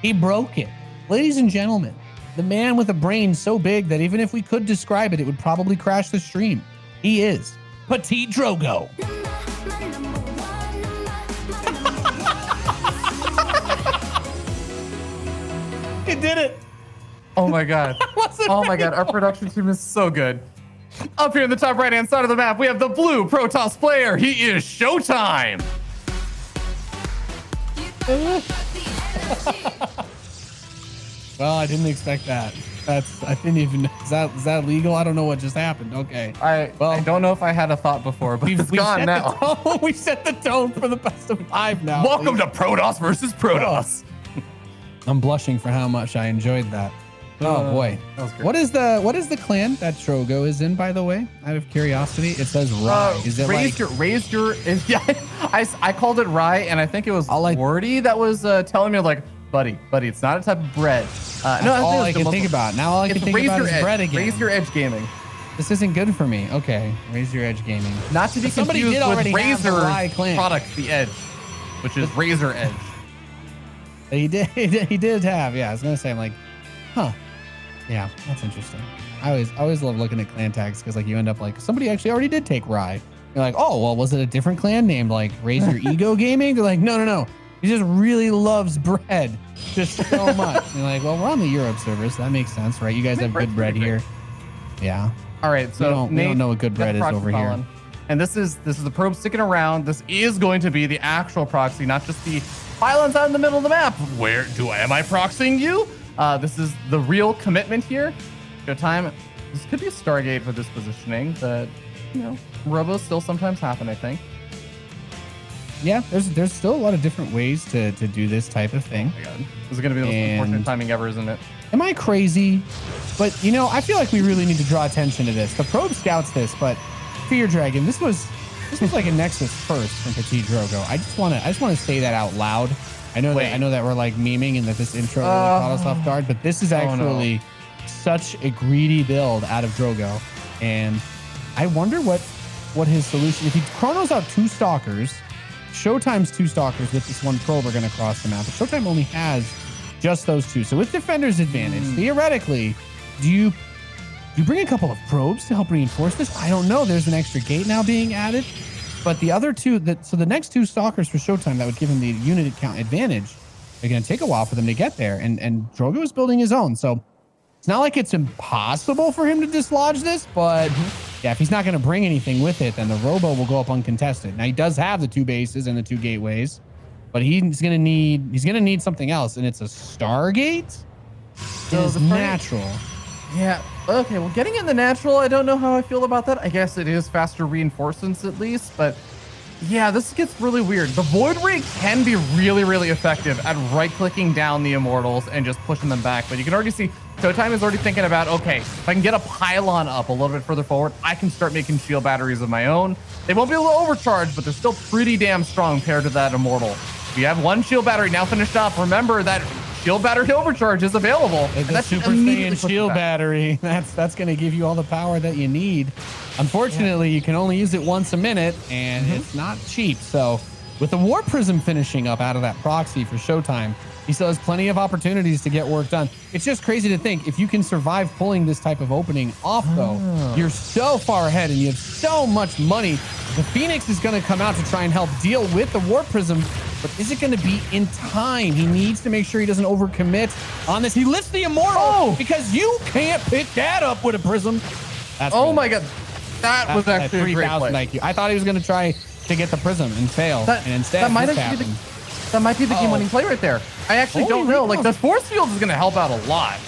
He broke it. Ladies and gentlemen, the man with a brain so big that even if we could describe it, it would probably crash the stream. He is PtitDrogo. He did it. Oh my God. Oh my God. Our production team is so good. Up here in the top right-hand side of the map, we have the blue Protoss player. He is ShoWTimE. Well, I didn't expect that. I didn't even, is that legal? I don't know what just happened. Okay. I don't know if I had a thought before, but it's gone now. We set the tone for the best of 5 now. Welcome to Protoss versus Protoss. I'm blushing for how much I enjoyed that. Oh boy. That was great. What is the clan that Drogo is in, by the way? Out of curiosity, it says Rye. Is it I called it Rye, and I think it was Wardy that was telling me, like, buddy, it's not a type of bread. No, all I can think about. Now all I can think about is bread again. Raise Your Edge Gaming. This isn't good for me. Okay, Raise Your Edge Gaming. Not to be confused with Razor's product, the Edge, which is Razor Edge. He did have, yeah. I was gonna say, I'm like, huh. Yeah, that's interesting. I always love looking at clan tags because like you end up like somebody actually already did take Rye. You're like, oh well, was it a different clan named like Raise Your Ego Gaming? They're like, no. He just really loves bread, just so much. And you're like, well, we're on the Europe server, so that makes sense, right? You guys have good bread here. Yeah. All right, so we don't know what good bread is over here. And this is the probe sticking around. This is going to be the actual proxy, not just the pylons out in the middle of the map. Am I proxying you? This is the real commitment here. ShoWTimE. This could be a Stargate for this positioning, but you know, robos still sometimes happen, I think. Yeah, there's still a lot of different ways to do this type of thing. Oh my God. This is going to be the most unfortunate timing ever, isn't it? Am I crazy? But you know, I feel like we really need to draw attention to this. The probe scouts this, but Fear Dragon, this was like a Nexus first from PtitDrogo. I just want to say that out loud. I know that we're like memeing and that this intro really caught us off guard, but this is actually such a greedy build out of Drogo, and I wonder what his solution. If he chronos out 2 stalkers, ShoWTimE's 2 stalkers with this 1 probe are going to cross the map, but ShoWTimE only has just those 2. So with defender's advantage, theoretically, do you bring a couple of probes to help reinforce this? I don't know. There's an extra gate now being added. But the other 2, so the next 2 stalkers for ShoWTimE that would give him the unit count advantage, they're going to take a while for them to get there. And Drogo is building his own. So it's not like it's impossible for him to dislodge this, but yeah, if he's not going to bring anything with it, then the robo will go up uncontested. Now he does have the 2 bases and the 2 gateways, but he's going to need something else, and it's a Stargate. So it's natural. Yeah. Okay. Well, getting in the natural, I don't know how I feel about that. I guess it is faster reinforcements at least, but yeah, this gets really weird. The Void Ray can be really, really effective at right-clicking down the Immortals and just pushing them back. But you can already see ShoWTimE is already thinking about, okay, if I can get a pylon up a little bit further forward, I can start making shield batteries of my own. They won't be able to overcharge, but they're still pretty damn strong paired to that Immortal. If you have 1 shield battery now finished up, remember that shield battery overcharge is available. And that's Super Saiyan shield battery. That's going to give you all the power that you need. Unfortunately, you can only use it once a minute, and it's not cheap. So with the War Prism finishing up out of that proxy for ShoWTimE, he still has plenty of opportunities to get work done. It's just crazy to think if you can survive pulling this type of opening off, though, you're so far ahead and you have so much money. The Phoenix is going to come out to try and help deal with the War Prism, but is it going to be in time? He needs to make sure he doesn't overcommit on this. He lifts the Immortal because you can't pick that up with a Prism. That's my God. That was actually a great play. IQ. I thought he was going to try to get the Prism and fail, and instead that might be the game-winning play right there. I actually don't know. Like, the force field is going to help out a lot.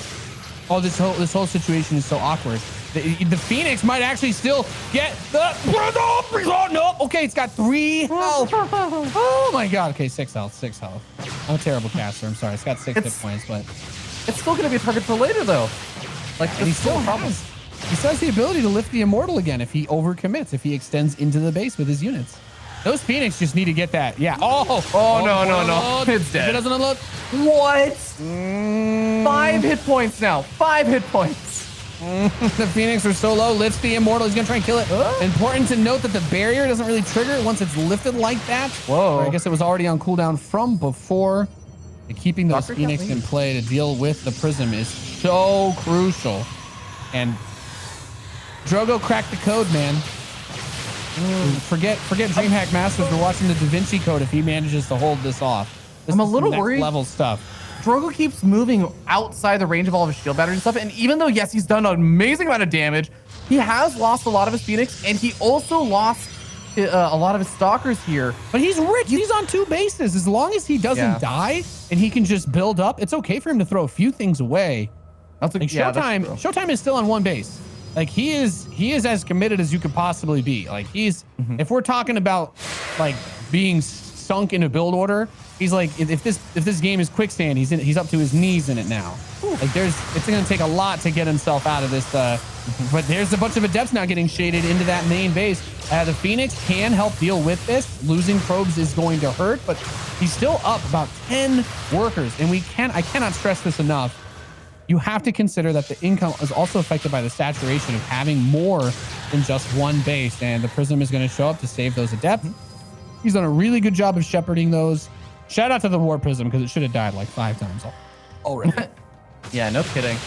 Oh, this whole situation is so awkward. The Phoenix might actually still get the... Oh, no. Okay, it's got 3 health. Oh, my God. Okay, 6 health. 6 health. I'm a terrible caster. I'm sorry. It's got 6 hit points, but... It's still going to be a target for later, though. Like, and he still has the ability to lift the Immortal again if he overcommits, if he extends into the base with his units. Those Phoenix just need to get that. Yeah. No. It's dead. If it doesn't unload. What? 5 hit points now. 5 hit points. The Phoenix are so low. Lifts the Immortal. He's going to try and kill it. Important to note that the barrier doesn't really trigger once it's lifted like that. Whoa. Or I guess it was already on cooldown from before. And keeping those Stalker Phoenix can't in play to deal with the Prism is so crucial. And Drogo cracked the code, man. Forget DreamHack Masters. We're watching the Da Vinci Code if he manages to hold this off. This I'm a is little next worried. level stuff. Drogo keeps moving outside the range of all of his shield batteries and stuff. And even though, yes, he's done an amazing amount of damage, he has lost a lot of his Phoenix, and he also lost a lot of his Stalkers here. But he's rich. He's on 2 bases. As long as he doesn't die and he can just build up, it's okay for him to throw a few things away. That's like ShoWTimE is still on 1 base. Like he is as committed as you could possibly be. Like he's if we're talking about like being sunk in a build order, he's like if this game is quicksand, he's up to his knees in it now. Like it's gonna take a lot to get himself out of this. But there's a bunch of adepts now getting shaded into that main base. The Phoenix can help deal with this. Losing probes is going to hurt, but he's still up about 10 workers, and I cannot stress this enough. You have to consider that the income is also affected by the saturation of having more than just 1 base, and the Prism is going to show up to save those adepts. He's done a really good job of shepherding those. Shout out to the War Prism because it should have died like 5 times already. Yeah, no kidding.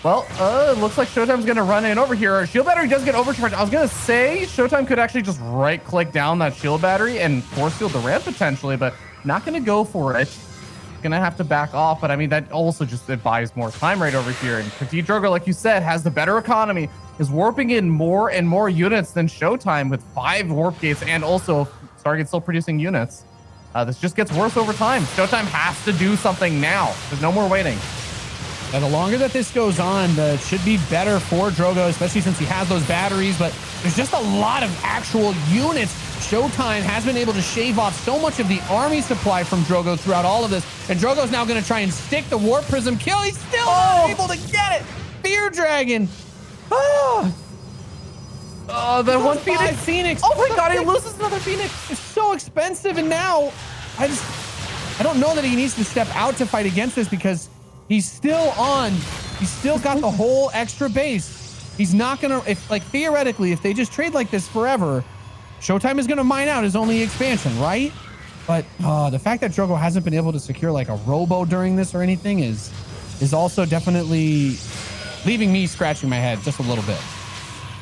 Well, it looks like ShoWTimE's going to run in over here. Shield battery does get overcharged. I was going to say ShoWTimE could actually just right-click down that shield battery and force field the ramp potentially, but not going to go for it. Gonna have to back off, but I mean that also just it buys more time right over here. And PtitDrogo, like you said, has the better economy, is warping in more and more units than ShoWTimE with 5 warp gates, and also Stargate's still producing units. This just gets worse over time. ShoWTimE has to do something now. There's no more waiting. And the longer that this goes on, it should be better for Drogo, especially since he has those batteries, but there's just a lot of actual units. ShoWTimE has been able to shave off so much of the army supply from Drogo throughout all of this, and Drogo's now going to try and stick the Warp Prism kill. He's still not able to get it. Fear Dragon. Oh, the one Phoenix. Oh my God, he loses another Phoenix. It's so expensive, and now I don't know that he needs to step out to fight against this because he's still on. He's still got the whole extra base. He's not going to, theoretically, if they just trade like this forever, ShoWTimE is going to mine out his only expansion, right? But the fact that Drogo hasn't been able to secure like a robo during this or anything is also definitely leaving me scratching my head just a little bit.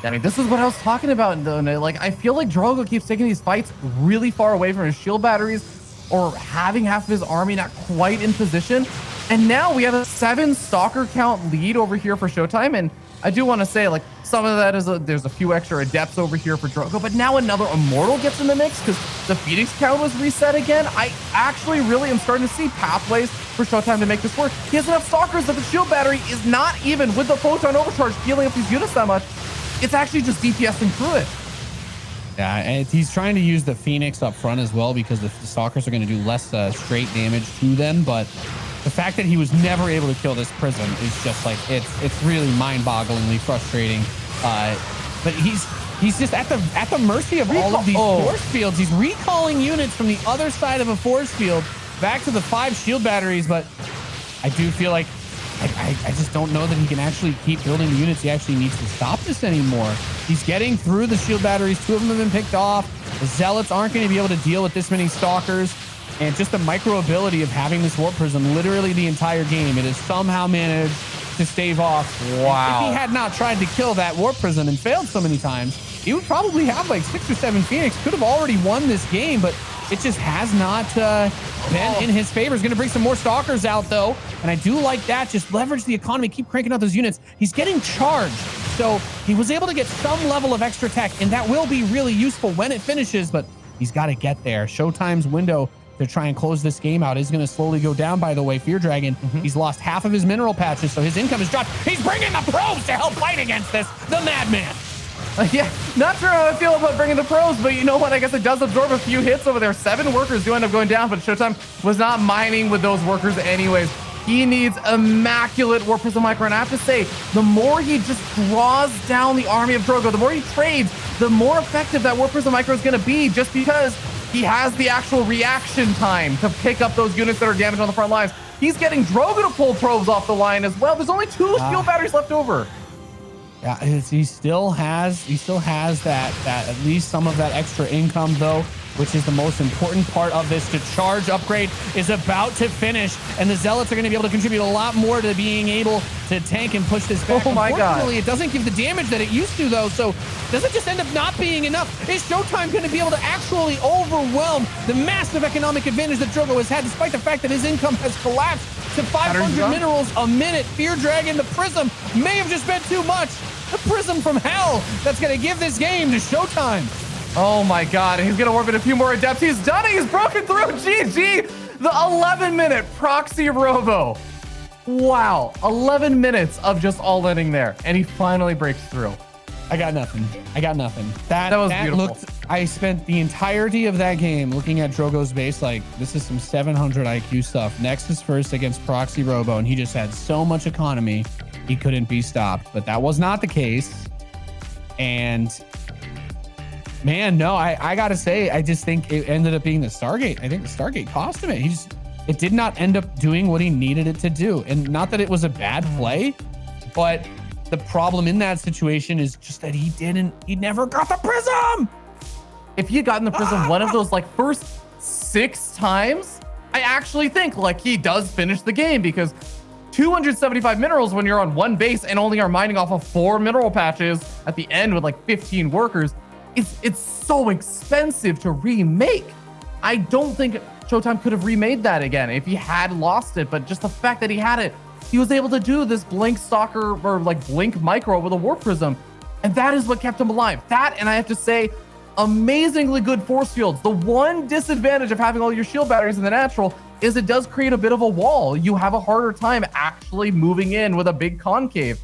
I mean, this is what I was talking about, though. Like, I feel like Drogo keeps taking these fights really far away from his shield batteries or having half of his army not quite in position. And now we have a 7 Stalker count lead over here for ShoWTimE. And I do want to say, like, some of that is there's a few extra adepts over here for Drogo, but now another Immortal gets in the mix because the Phoenix count was reset again. I actually really am starting to see pathways for ShoWTimE to make this work. He has enough Stalkers that the shield battery is not even with the Photon Overcharge healing up these units that much. It's actually just DPSing through it. Yeah, and he's trying to use the Phoenix up front as well because the Stalkers are going to do less straight damage to them, but the fact that he was never able to kill this Prism is just like, it's really mind-bogglingly frustrating. But he's just at the mercy of all of these force fields. He's recalling units from the other side of a force field back to the 5 shield batteries, but I do feel like I just don't know that he can actually keep building the units. He actually needs to stop this anymore. He's getting through the shield batteries. 2 of them have been picked off. The Zealots aren't going to be able to deal with this many Stalkers. And just the micro ability of having this Warp Prism literally the entire game, it has somehow managed to stave off. Wow. If he had not tried to kill that Warp Prism and failed so many times, he would probably have like 6 or 7 Phoenix. Could have already won this game, but it just has not been in his favor. He's going to bring some more Stalkers out, though. And I do like that. Just leverage the economy. Keep cranking out those units. He's getting charged. So he was able to get some level of extra tech, and that will be really useful when it finishes, but he's got to get there. ShoWTimE's window to try and close this game out is going to slowly go down, by the way. Fear Dragon, he's lost half of his mineral patches, so his income has dropped. He's bringing the probes to help fight against this. The madman. Yeah, not sure how I feel about bringing the pros, but you know what? I guess it does absorb a few hits over there. 7 workers do end up going down, but ShoWTimE was not mining with those workers anyways. He needs immaculate Warp Prism Micro, and I have to say, the more he just draws down the army of Drogo, the more he trades, the more effective that Warp Prism Micro is going to be, just because he has the actual reaction time to pick up those units that are damaged on the front lines. He's getting Drogo to pull probes off the line as well. There's only 2 shield batteries left over. Yeah, he still has that at least some of that extra income, though. which is the most important part of this. To charge upgrade is about to finish, and the Zealots are going to be able to contribute a lot more to being able to tank and push this back. Oh my God. Unfortunately, it doesn't give the damage that it used to, though, so does it just end up not being enough? Is ShoWTimE going to be able to actually overwhelm the massive economic advantage that Drogo has had, despite the fact that his income has collapsed to 500 minerals a minute? Fear Dragon, the Prism, may have just been too much. The Prism from hell that's going to give this game to ShoWTimE. Oh my God, he's gonna orbit a few more adepts. He's done it, he's broken through. GG, the 11-minute proxy robo. Wow, 11 minutes of just all-inning there, and he finally breaks through. I got nothing. That was beautiful. I spent the entirety of that game looking at Drogo's base like, this is some 700 IQ stuff. Nexus first against Proxy Robo, and he just had so much economy, he couldn't be stopped. But that was not the case. And man, no, I gotta say, I just think it ended up being the Stargate. I think the Stargate cost him it. It did not end up doing what he needed it to do. And not that it was a bad play, but the problem in that situation is just that he never got the Prism. If he had gotten the Prism one of those like first 6 times, I actually think like he does finish the game, because 275 minerals when you're on one base and only are mining off of 4 mineral patches at the end with like 15 workers, it's so expensive to remake. I don't think ShoWTimE could have remade that again if he had lost it, but just the fact that he had it, he was able to do this blink stalker or like blink micro with a warp prism, and that is what kept him alive. That, and I have to say, amazingly good force fields. The one disadvantage of having all your shield batteries in the natural is it does create a bit of a wall. You have a harder time actually moving in with a big concave,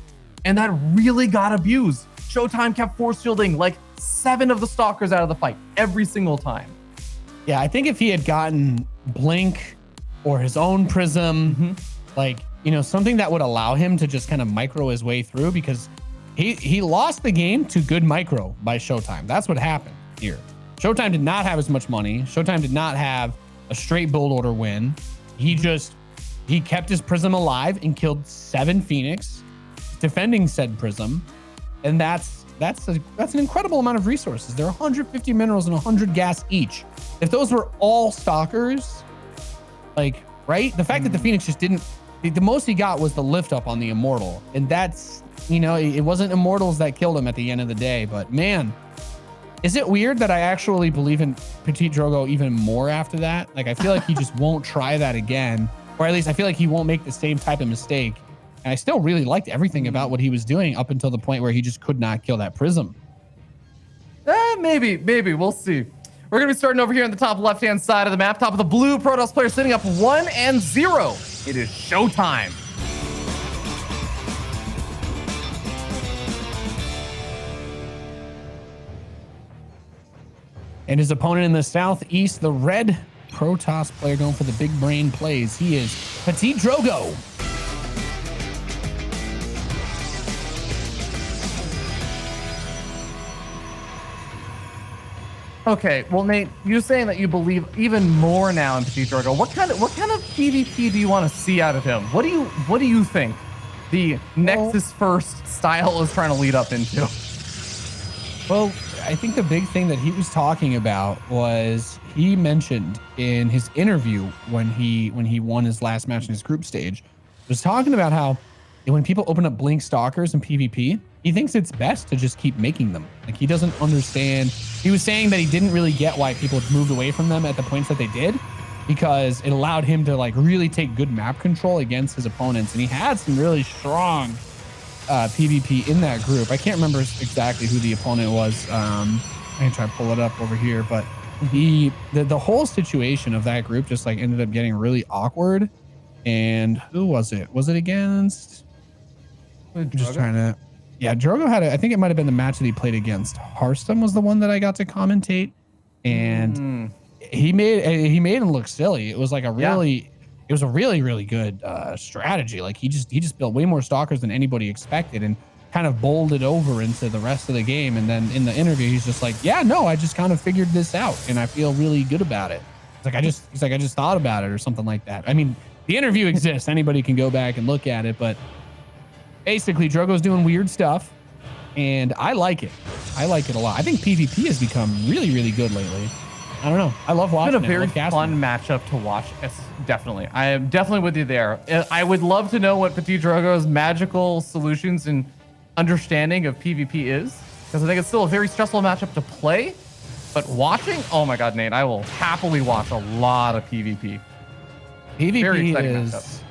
and that really got abused. ShoWTimE kept force shielding like 7 of the stalkers out of the fight every single time. Yeah, I think if he had gotten blink or his own prism, like, you know, something that would allow him to just kind of micro his way through, because he lost the game to good micro by ShoWTimE. That's what happened here. ShoWTimE did not have as much money. ShoWTimE did not have a straight build order win. He kept his prism alive and killed 7 Phoenix, defending said prism, and that's an incredible amount of resources. There are 150 minerals and 100 gas each. If those were all stalkers, like, right? The fact that the Phoenix just didn't, the most he got was the lift up on the Immortal. And that's, you know, it wasn't Immortals that killed him at the end of the day. But man, is it weird that I actually believe in PtitDrogo even more after that? Like, I feel like he just won't try that again. Or at least I feel like he won't make the same type of mistake. And I still really liked everything about what he was doing up until the point where he just could not kill that prism. Maybe, we'll see. We're gonna be starting over here on the top left-hand side of the map. Top of the blue Protoss player sitting up 1-0. It is ShoWTimE. And his opponent in the southeast, the red Protoss player going for the big brain plays. He is PtitDrogo. Okay, well, Nate, you're saying that you believe even more now in PtitDrogo. What kind of PvP do you want to see out of him? What do you think the Nexus first style is trying to lead up into? Well, I think the big thing that he was talking about was, he mentioned in his interview when he won his last match in his group stage, was talking about how when people open up blink stalkers in PvP, he thinks it's best to just keep making them. Like, he doesn't understand. He was saying that he didn't really get why people moved away from them at the points that they did, because it allowed him to like really take good map control against his opponents. And he had some really strong PvP in that group. I can't remember exactly who the opponent was. I can try to pull it up over here, but the whole situation of that group just like ended up getting really awkward. And who was it? Was it against? I'm just trying to. Yeah, Drogo had I think it might have been the match that he played against. Hearthstone was the one that I got to commentate, and he made him look silly. It was like a really, it was a really good strategy. Like, he just built way more stalkers than anybody expected, and kind of bowled it over into the rest of the game. And then in the interview, he's just like, yeah, no, I just kind of figured this out, and I feel really good about it. He's like, I just thought about it, or something like that. I mean, the interview exists. Anybody can go back and look at it, but basically, Drogo's doing weird stuff, and I like it. I like it a lot. I think PvP has become really good lately. I don't know. I love watching It's been a it. very fun matchup to watch. Definitely. I am definitely with you there. I would love to know what PtitDrogo's magical solutions and understanding of PvP is, because I think it's still a very stressful matchup to play. But watching, oh my God, Nate, I will happily watch a lot of PvP. Very exciting matchup.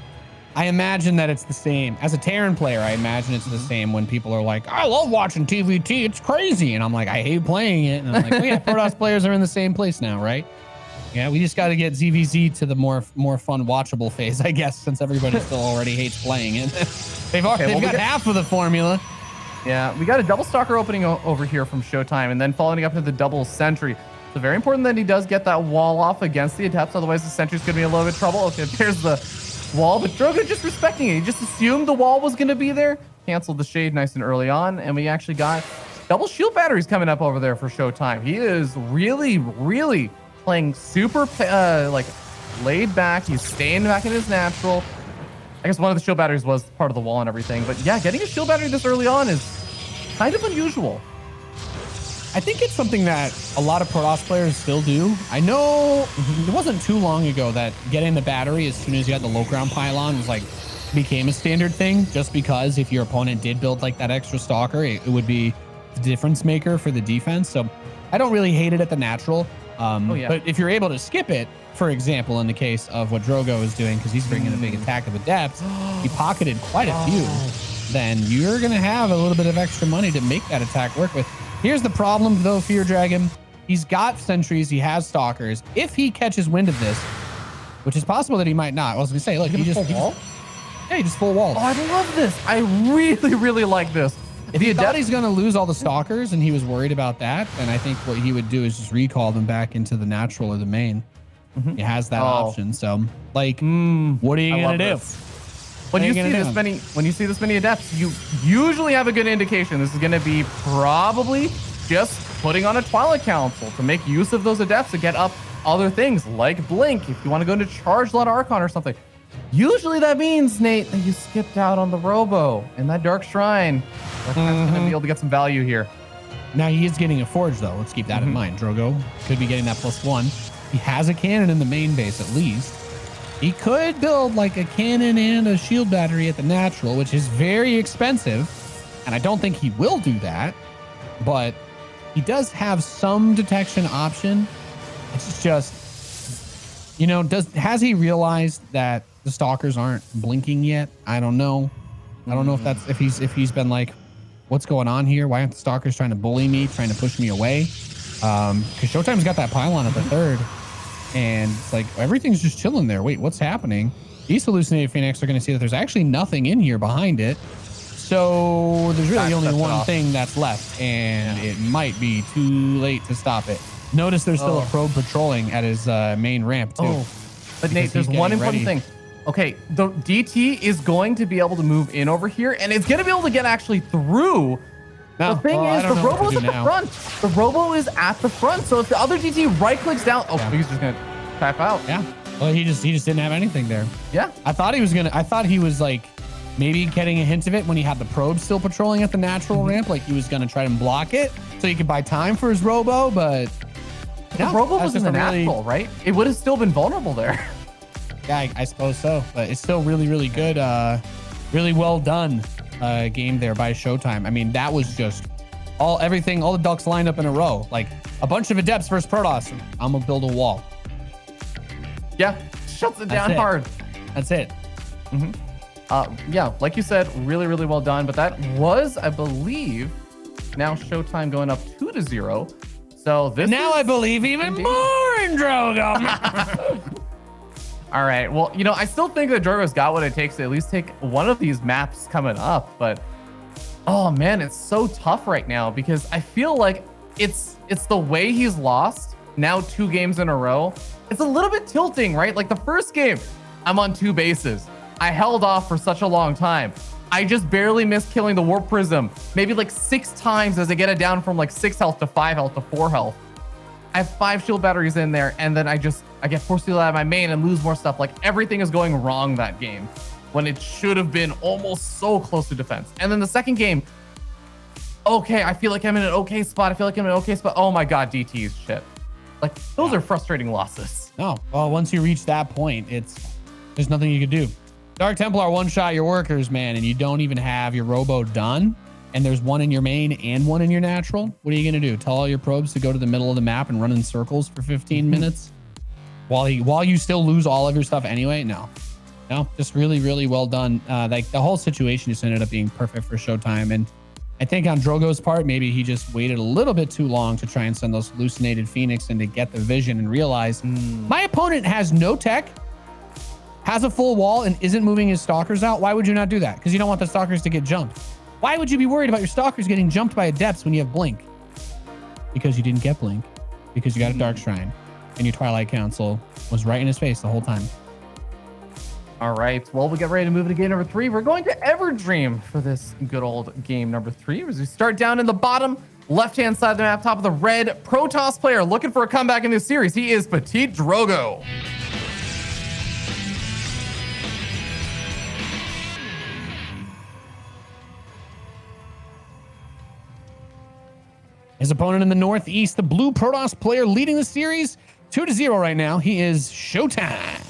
I imagine that it's the same. As a Terran player, I imagine it's the same when people are like, I love watching TVT, it's crazy. And I'm like, I hate playing it. And I'm like, well, yeah, Protoss players are in the same place now, right? Yeah, we just got to get ZVZ to the more fun watchable phase, I guess, since everybody still already hates playing it. they've got half of the formula. Yeah, we got a double stalker opening over here from ShoWTimE, and then following up to the double sentry. So very important that he does get that wall off against the adepts, otherwise the sentry's going to be a little bit of trouble. Okay, there's the wall, but Drogo just respecting it. He just assumed the wall was going to be there, canceled the shade nice and early on, and we actually got double shield batteries coming up over there for ShoWTimE. He is really playing super like laid back. He's staying back in his natural. I guess one of the shield batteries was part of the wall and everything, but yeah, getting a shield battery this early on is kind of unusual. I think it's something that a lot of Protoss players still do. I know it wasn't too long ago that getting the battery as soon as you had the low ground pylon was like became a standard thing, just because if your opponent did build like that extra stalker, it would be the difference maker for the defense. So I don't really hate it at the natural. But if you're able to skip it, for example, in the case of what Drogo is doing, because he's bringing a big attack of adepts, he pocketed quite a few, then you're going to have a little bit of extra money to make that attack work with. Here's the problem, though, Fear Dragon. He's got sentries. He has stalkers. If he catches wind of this, which is possible that he might not. I was going to say, look, he just full walled. Oh, I love this. I really like this. If he thought he's going to lose all the stalkers and he was worried about that, then I think what he would do is just recall them back into the natural or the main. He has that option. So, like, what are you going to do? When you see this many adepts, you usually have a good indication this is going to be probably just putting on a Twilight Council to make use of those adepts to get up other things like Blink if you want to go into Charge Lot Archon or something. Usually that means, Nate, that you skipped out on the Robo and that Dark Shrine. That's going to be able to get some value here. Now he is getting a Forge, though. Let's keep that in mind. Drogo could be getting that +1. He has a cannon in the main base, at least. He could build like a cannon and a shield battery at the natural, which is very expensive. And I don't think he will do that. But he does have some detection option. It's just, you know, has he realized that the stalkers aren't blinking yet? I don't know. I don't know if that's if he's been like, what's going on here? Why aren't the stalkers trying to bully me, trying to push me away? Because ShoWTimE's got that pylon at the third, and it's like everything's just chilling there. Wait, what's happening? These hallucinated Phoenix are going to see that there's actually nothing in here behind it. So there's really only one thing that's left, and it might be too late to stop it. Notice there's still a probe patrolling at his main ramp too. But Nate, there's one important thing. Okay, the DT is going to be able to move in over here, and it's going to be able to get actually through. The thing is, the Robo's at the front. The Robo is at the front, so if the other DT right-clicks down, he's just going to tap out. Yeah. Well, he just didn't have anything there. Yeah. I thought he was like maybe getting a hint of it when he had the probe still patrolling at the natural ramp, like he was going to try and block it so he could buy time for his Robo, but the Robo was in the natural, right? It would have still been vulnerable there. Yeah, I suppose so, but it's still really good, really well done game there by ShoWTimE. I mean, that was just all the ducks lined up in a row, like a bunch of adepts versus Protoss. I'm gonna build a wall. Yeah, shuts it down hard. That's it. Yeah, like you said, really well done. But that was, I believe, now ShoWTimE going up 2-0. So this I believe even more in Drogo. All right. Well, you know, I still think that Drogo's got what it takes to at least take one of these maps coming up. But, oh, man, it's so tough right now because I feel like it's the way he's lost now 2 games in a row. It's a little bit tilting, right? Like the first game, I'm on 2 bases. I held off for such a long time. I just barely missed killing the Warp Prism, maybe like 6 times as I get it down from like 6 health to 5 health to 4 health. I have 5 shield batteries in there, and then I get force field out of my main and lose more stuff. Like everything is going wrong that game when it should have been almost so close to defense. And then the second game, okay, I feel like I'm in an okay spot. Oh my God, DT's shit. Like, those are frustrating losses. No, well, once you reach that point, there's nothing you can do. Dark Templar one-shot your workers, man, and you don't even have your robo done, and there's one in your main and one in your natural. What are you gonna do? Tell all your probes to go to the middle of the map and run in circles for 15 minutes while you still lose all of your stuff anyway? No, just really, really well done. Like the whole situation just ended up being perfect for ShoWTimE, and I think on Drogo's part, maybe he just waited a little bit too long to try and send those hallucinated Phoenix and to get the vision and realize my opponent has no tech, has a full wall, and isn't moving his stalkers out. Why would you not do that? Because you don't want the stalkers to get jumped. Why would you be worried about your stalkers getting jumped by adepts when you have blink? Because you didn't get blink, because you got a dark shrine, and your Twilight Council was right in his face the whole time. All right, well, we get ready to move to game number 3. We're going to Everdream for this good old game number 3. As we start down in the bottom left-hand side of the map, top of the red Protoss player looking for a comeback in this series. He is PtitDrogo. His opponent in the northeast, the blue Protoss player leading the series 2-0 right now. He is ShoWTimE.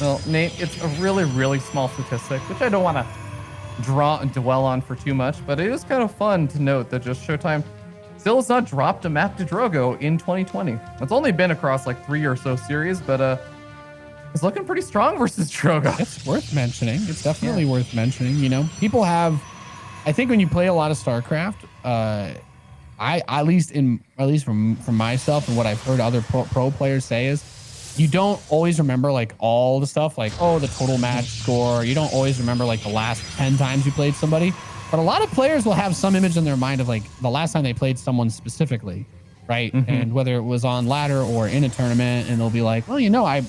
Well, Nate, it's a really, really small statistic, which I don't want to draw and dwell on for too much, but it is kind of fun to note that just ShoWTimE still has not dropped a map to Drogo in 2020. It's only been across like 3 or so series, but it's looking pretty strong versus Drogo. It's worth mentioning. It's definitely worth mentioning. You know, people have, I think when you play a lot of StarCraft, at least from myself and what I've heard other pro players say is, you don't always remember like all the stuff, like, oh, the total match score. You don't always remember like the last 10 times you played somebody, but a lot of players will have some image in their mind of like the last time they played someone specifically, right? And whether it was on ladder or in a tournament, and they'll be like, well, you know, I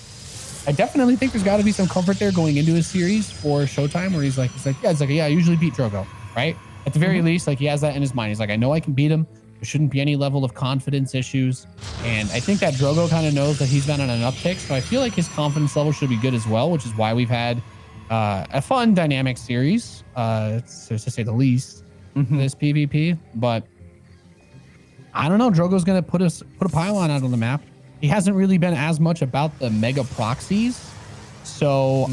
definitely think there's got to be some comfort there going into a series for ShoWTimE where he's like, yeah, I usually beat Drogo, right? At the very least, like he has that in his mind. He's like, I know I can beat him. There shouldn't be any level of confidence issues. And I think that Drogo kind of knows that he's been on an uptick. So I feel like his confidence level should be good as well, which is why we've had a fun dynamic series, to say the least, for this PvP. But I don't know. Drogo's going to put a pylon out on the map. He hasn't really been as much about the mega proxies. So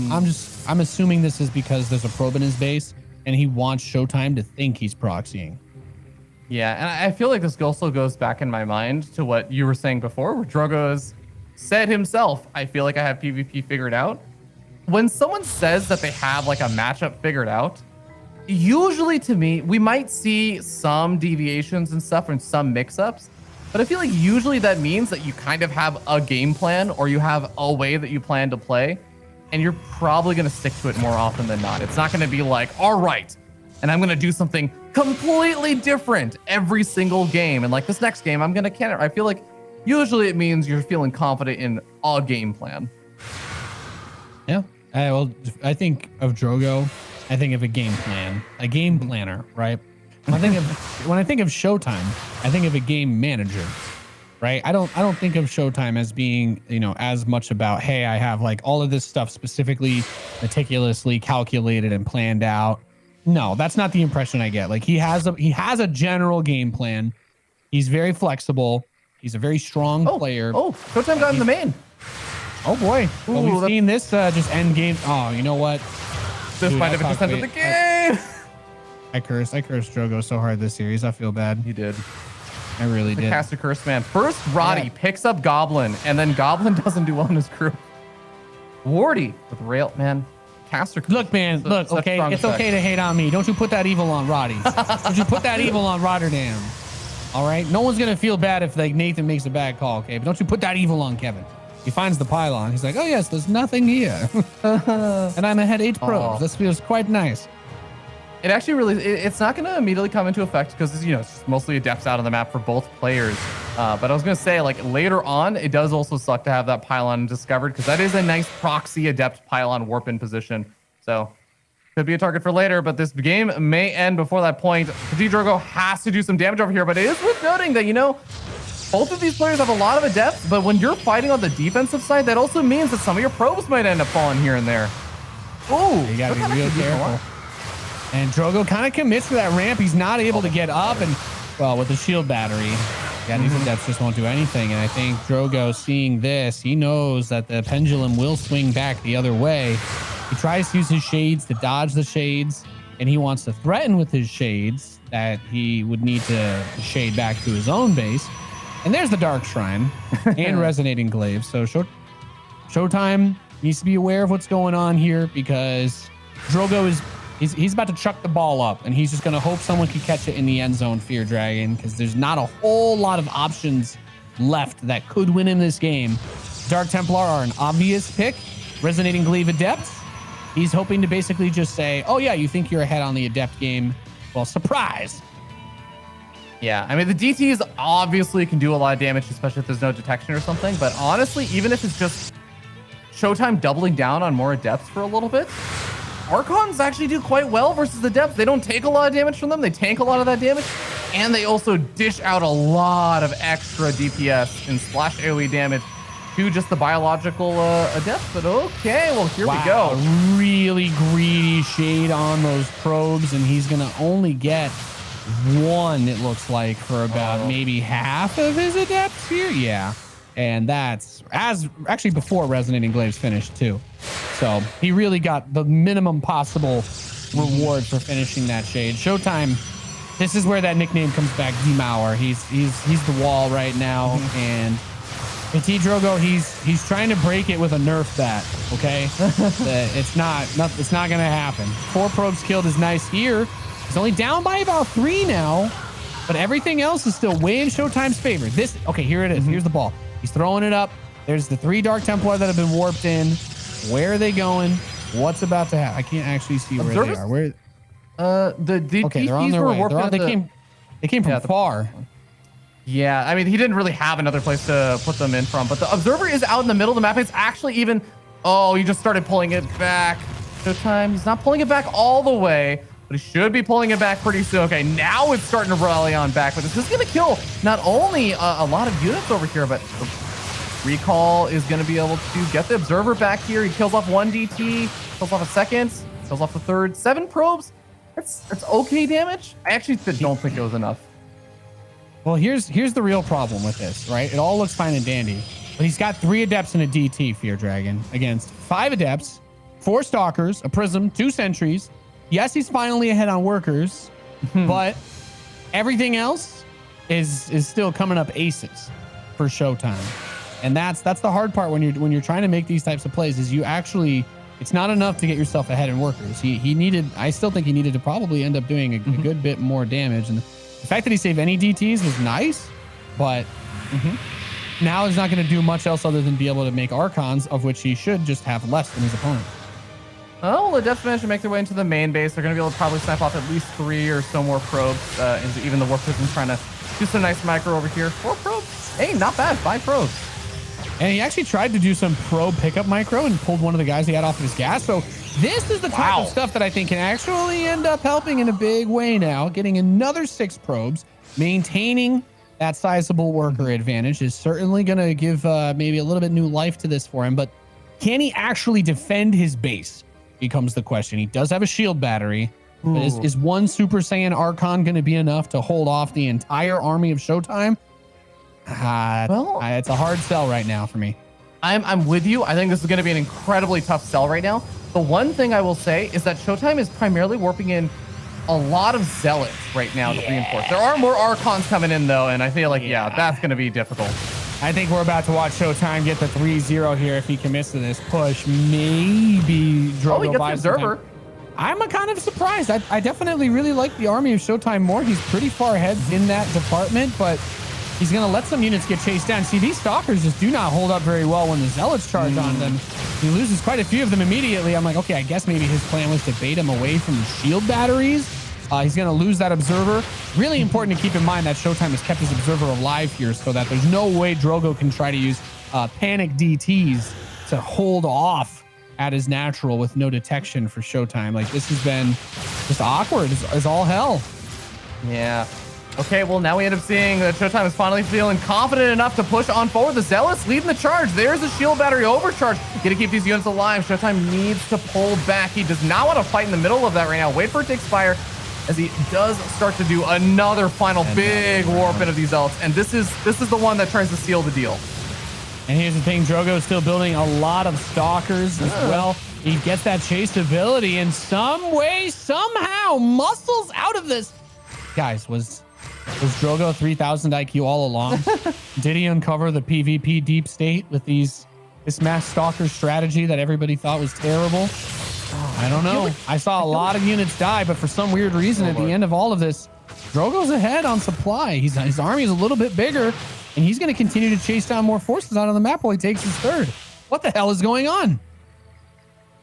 I'm assuming this is because there's a probe in his base and he wants ShoWTimE to think he's proxying. Yeah, and I feel like this also goes back in my mind to what you were saying before, where Drogo has said himself, I feel like I have PvP figured out. When someone says that they have like a matchup figured out, usually to me, we might see some deviations and stuff and some mix-ups, but I feel like usually that means that you kind of have a game plan or you have a way that you plan to play, and you're probably going to stick to it more often than not. It's not going to be like, all right, and I'm going to do something completely different every single game. And like this next game, I'm going to counter. I feel like usually it means you're feeling confident in a game plan. Yeah. Well, I think of Drogo, I think of a game plan, a game planner, right? When I think of ShoWTimE, I think of a game manager, right? I don't think of ShoWTimE as being, you know, as much about, hey, I have like all of this stuff specifically meticulously calculated and planned out. No, that's not the impression I get. Like he has a general game plan. He's very flexible. He's a very strong player. Oh, ShoWTimE got in the main. Oh boy. Well, we've seen this just end game. Oh, you know what? This might have just ended the game. I cursed Drogo so hard this series. I feel bad. You did. I really did. Cast a curse, man. First, Roddy picks up Goblin, and then Goblin doesn't do well in his crew. Wardy with rail, man. Caster. Look, man. Look. Okay, it's okay to hate on me. Don't you put that evil on Roddy. Don't you put that evil on Rotterdam. All right. No one's gonna feel bad if like Nathan makes a bad call. Okay, but don't you put that evil on Kevin. He finds the pylon. He's like, oh yes, there's nothing here, and I'm ahead 8 probes. This feels quite nice. It actually really, it's not going to immediately come into effect because, you know, it's just mostly adepts out on the map for both players. But I was going to say, like, later on, it does also suck to have that pylon discovered because that is a nice proxy adept pylon warp in position. So, could be a target for later, but this game may end before that point. PtitDrogo has to do some damage over here, but it is worth noting that, you know, both of these players have a lot of adepts, but when you're fighting on the defensive side, that also means that some of your probes might end up falling here and there. Oh, you got to be real careful. And Drogo kind of commits to that ramp. He's not able to get up, and well, with the shield battery, yeah, these adepts just won't do anything. And I think Drogo, seeing this, he knows that the pendulum will swing back the other way. He tries to use his shades to dodge the shades, and he wants to threaten with his shades that he would need to shade back to his own base. And there's the Dark Shrine and Resonating Glaive. So ShoWTimE needs to be aware of what's going on here, because Drogo he's about to chuck the ball up, and he's just going to hope someone can catch it in the end zone, Fear Dragon, because there's not a whole lot of options left that could win in this game. Dark Templar are an obvious pick. Resonating Glaive Adept, he's hoping to basically just say, oh yeah, you think you're ahead on the Adept game? Well, surprise. Yeah, I mean, the DTs obviously can do a lot of damage, especially if there's no detection or something. But honestly, even if it's just ShoWTimE doubling down on more Adepts for a little bit, Archons actually do quite well versus the Adepts. They don't take a lot of damage from them. They tank a lot of that damage. And they also dish out a lot of extra DPS and splash AoE damage to just the biological Adepts. But okay, well, here we go. Really greedy shade on those probes, and he's going to only get one, it looks like, for about maybe half of his Adepts here. Yeah. And that's actually before Resonating Glaive's finished too. So he really got the minimum possible reward for finishing that shade. ShoWTimE, this is where that nickname comes back, Demour. He's the wall right now. And PtitDrogo, he's trying to break it with a Nerf bat. Okay, it's not gonna happen. 4 probes killed is nice here. He's only down by about 3 now, but everything else is still way in ShoWTimE's favor. Okay, here it is. Here's the ball. He's throwing it up. There's the 3 Dark Templar that have been warped in. Where are they going? What's about to happen? I can't actually see where they are. Where? Okay, they're on their way. They came from far. Yeah, I mean, he didn't really have another place to put them in from, but the Observer is out in the middle of the map. It's actually even... Oh, he just started pulling it back. ShoWTimE, he's not pulling it back all the way, but he should be pulling it back pretty soon. Okay, now it's starting to rally on back, but this is going to kill not only a lot of units over here, but Recall is going to be able to get the Observer back here. He kills off 1 DT, kills off a 2nd, kills off the 3rd. 7 probes. That's okay damage. I actually don't think it was enough. Well, here's the real problem with this, right? It all looks fine and dandy, but he's got 3 Adepts and a DT, Fear Dragon, against 5 Adepts, 4 Stalkers, a Prism, 2 Sentries. Yes, he's finally ahead on Workers, but everything else is still coming up aces for ShoWTimE. And that's the hard part when you're trying to make these types of plays, is you actually, it's not enough to get yourself ahead in Workers. I still think he needed to probably end up doing a good bit more damage. And the fact that he saved any DTs was nice, but now he's not going to do much else other than be able to make Archons, of which he should just have less than his opponent. Oh, the Adepts managed to make their way into the main base. They're going to be able to probably snipe off at least 3 or so more probes. And even the Warp Prism's trying to do some nice micro over here. 4 probes. Hey, not bad. 5 probes. And he actually tried to do some probe pickup micro and pulled one of the guys he had off of his gas. So this is the type of stuff that I think can actually end up helping in a big way now. Getting another 6 probes, maintaining that sizable worker advantage is certainly going to give maybe a little bit new life to this for him. But can he actually defend his base becomes the question. He does have a shield battery. But is 1 Super Saiyan Archon going to be enough to hold off the entire army of ShoWTimE? It's a hard sell right now for me. I'm with you. I think this is going to be an incredibly tough sell right now. The one thing I will say is that ShoWTimE is primarily warping in a lot of Zealots right now to reinforce. There are more Archons coming in, though, and I feel like, that's going to be difficult. I think we're about to watch ShoWTimE get the 3-0 here if he commits to this push. Maybe Drogo he gets the Observer. I'm kind of surprised. I definitely really like the army of ShoWTimE more. He's pretty far ahead in that department, but he's going to let some units get chased down. See, these Stalkers just do not hold up very well when the Zealots charge on them. He loses quite a few of them immediately. I'm like, okay, I guess maybe his plan was to bait him away from the shield batteries. He's going to lose that Observer. Really important to keep in mind that ShoWTimE has kept his Observer alive here so that there's no way Drogo can try to use panic DTs to hold off at his natural with no detection for ShoWTimE. Like, this has been just awkward as all hell. Yeah. Okay, well, now we end up seeing that ShoWTimE is finally feeling confident enough to push on forward. The Zealots leading the charge. There's a shield battery overcharge. Gonna keep these units alive. ShoWTimE needs to pull back. He does not want to fight in the middle of that right now. Wait for it to expire as he does start to do another final big warp into these Zealots. And this is the one that tries to seal the deal. And here's the thing, Drogo is still building a lot of Stalkers as well. He gets that chase ability and some way, somehow muscles out of this. Guys, was Drogo 3000 IQ all along? Did he uncover the PvP deep state with this mass Stalker strategy that everybody thought was terrible? I don't know. I saw a lot of units die, but for some weird reason at the end of all of this, Drogo's ahead on supply. His army is a little bit bigger, and he's going to continue to chase down more forces out on the map while he takes his third. What the hell is going on?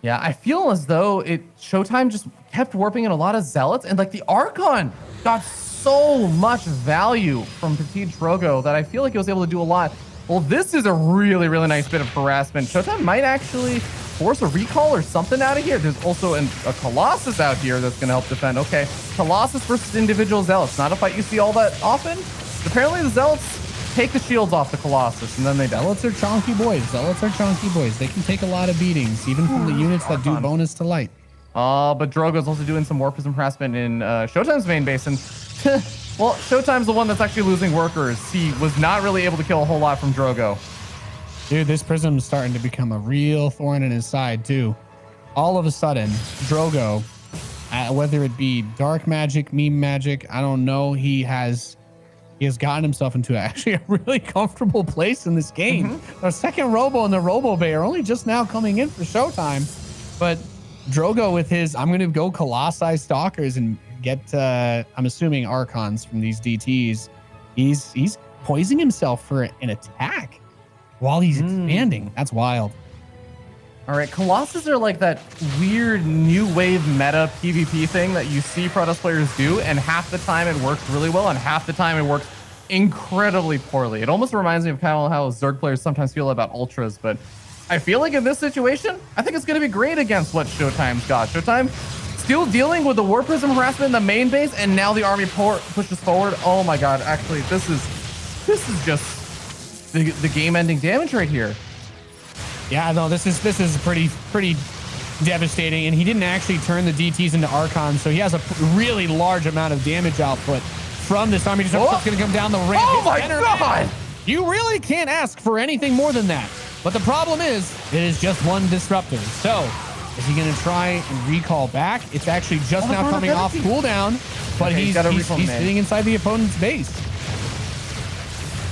Yeah, I feel as though ShoWTimE just kept warping in a lot of Zealots, and like the Archon got so much value from PtitDrogo that I feel like he was able to do a lot. Well, this is a really, really nice bit of harassment. ShoWTimE might actually force a recall or something out of here. There's also a Colossus out here that's going to help defend. Okay, Colossus versus individual Zealots. Not a fight you see all that often. Apparently the Zealots take the shields off the Colossus, and then they die. Zealots are chunky boys. Zealots are chunky boys. They can take a lot of beatings, even from the units that do bonus to light. But Drogo's also doing some warpism harassment in ShoWTimE's main base, and well, ShoWTimE's the one that's actually losing workers. He was not really able to kill a whole lot from Drogo. Dude, this Prism is starting to become a real thorn in his side, too. All of a sudden, Drogo, whether it be dark magic, meme magic, I don't know, he has gotten himself into actually a really comfortable place in this game. The second Robo and the Robo Bay are only just now coming in for ShoWTimE, but Drogo with his, I'm going to go Colossi Stalkers and get, I'm assuming Archons from these DTs. He's poising himself for an attack while he's expanding. That's wild. All right, Colossus are like that weird new wave meta PvP thing that you see Protoss players do, and half the time it works really well, and half the time it works incredibly poorly. It almost reminds me of kind of how Zerg players sometimes feel about Ultras, but I feel like in this situation, I think it's going to be great against what ShoWTimE's got. ShoWTimE still dealing with the War Prism harassment in the main base, and now the army pushes forward. Oh my god, actually, this is just the game-ending damage right here. Yeah, no, this is pretty devastating, and he didn't actually turn the DTs into Archons, so he has a really large amount of damage output from this army. Just going to come down the ramp. Oh my god! You really can't ask for anything more than that. But the problem is, it is just one disruptor. So, is he going to try and recall back? It's actually just now coming off cooldown, but okay, he's sitting inside the opponent's base.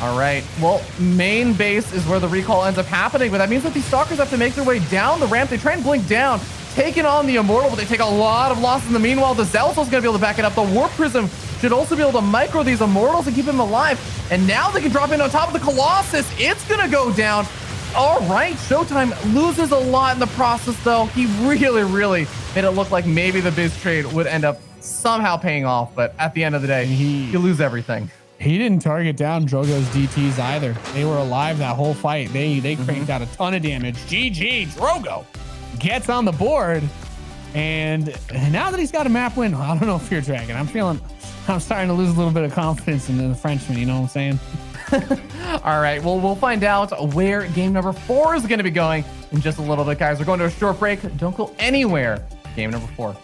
All right, well, main base is where the recall ends up happening, but that means that these Stalkers have to make their way down the ramp. They try and blink down, taking on the Immortal, but they take a lot of losses in the meanwhile. The Zealot's also going to be able to back it up. The Warp Prism should also be able to micro these Immortals and keep them alive. And now they can drop in on top of the Colossus. It's going to go down. All right, ShoWTimE loses a lot in the process, though. He really made it look like maybe the biz trade would end up somehow paying off, but at the end of the day, you lose everything. He didn't target down Drogo's DTs either. They were alive that whole fight. They cranked out a ton of damage. GG, Drogo gets on the board. And now that he's got a map win, I don't know if you're Dragon. I'm starting to lose a little bit of confidence in the Frenchman, you know what I'm saying? All right, well, we'll find out where game number 4 is going to be going in just a little bit, guys. We're going to a short break. Don't go anywhere. Game number 4.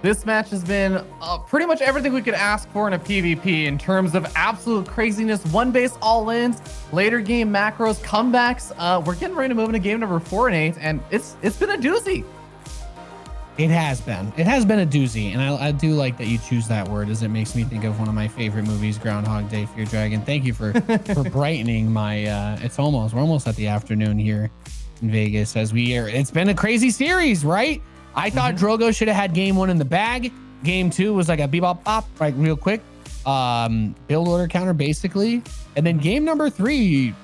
This match has been pretty much everything we could ask for in a PvP in terms of absolute craziness, one base all-ins, later game macros, comebacks. We're getting ready to move into game number 4 and 8, and it's been a doozy. It has been. It has been a doozy, and I do like that you choose that word, as it makes me think of one of my favorite movies, Groundhog Day, Fear Dragon. Thank you for brightening my. We're almost at the afternoon here in Vegas as we are. It's been a crazy series, right? I thought Drogo should have had game 1 in the bag. Game 2 was like a bebop bop, right, real quick. Build order counter basically, and then game number 3.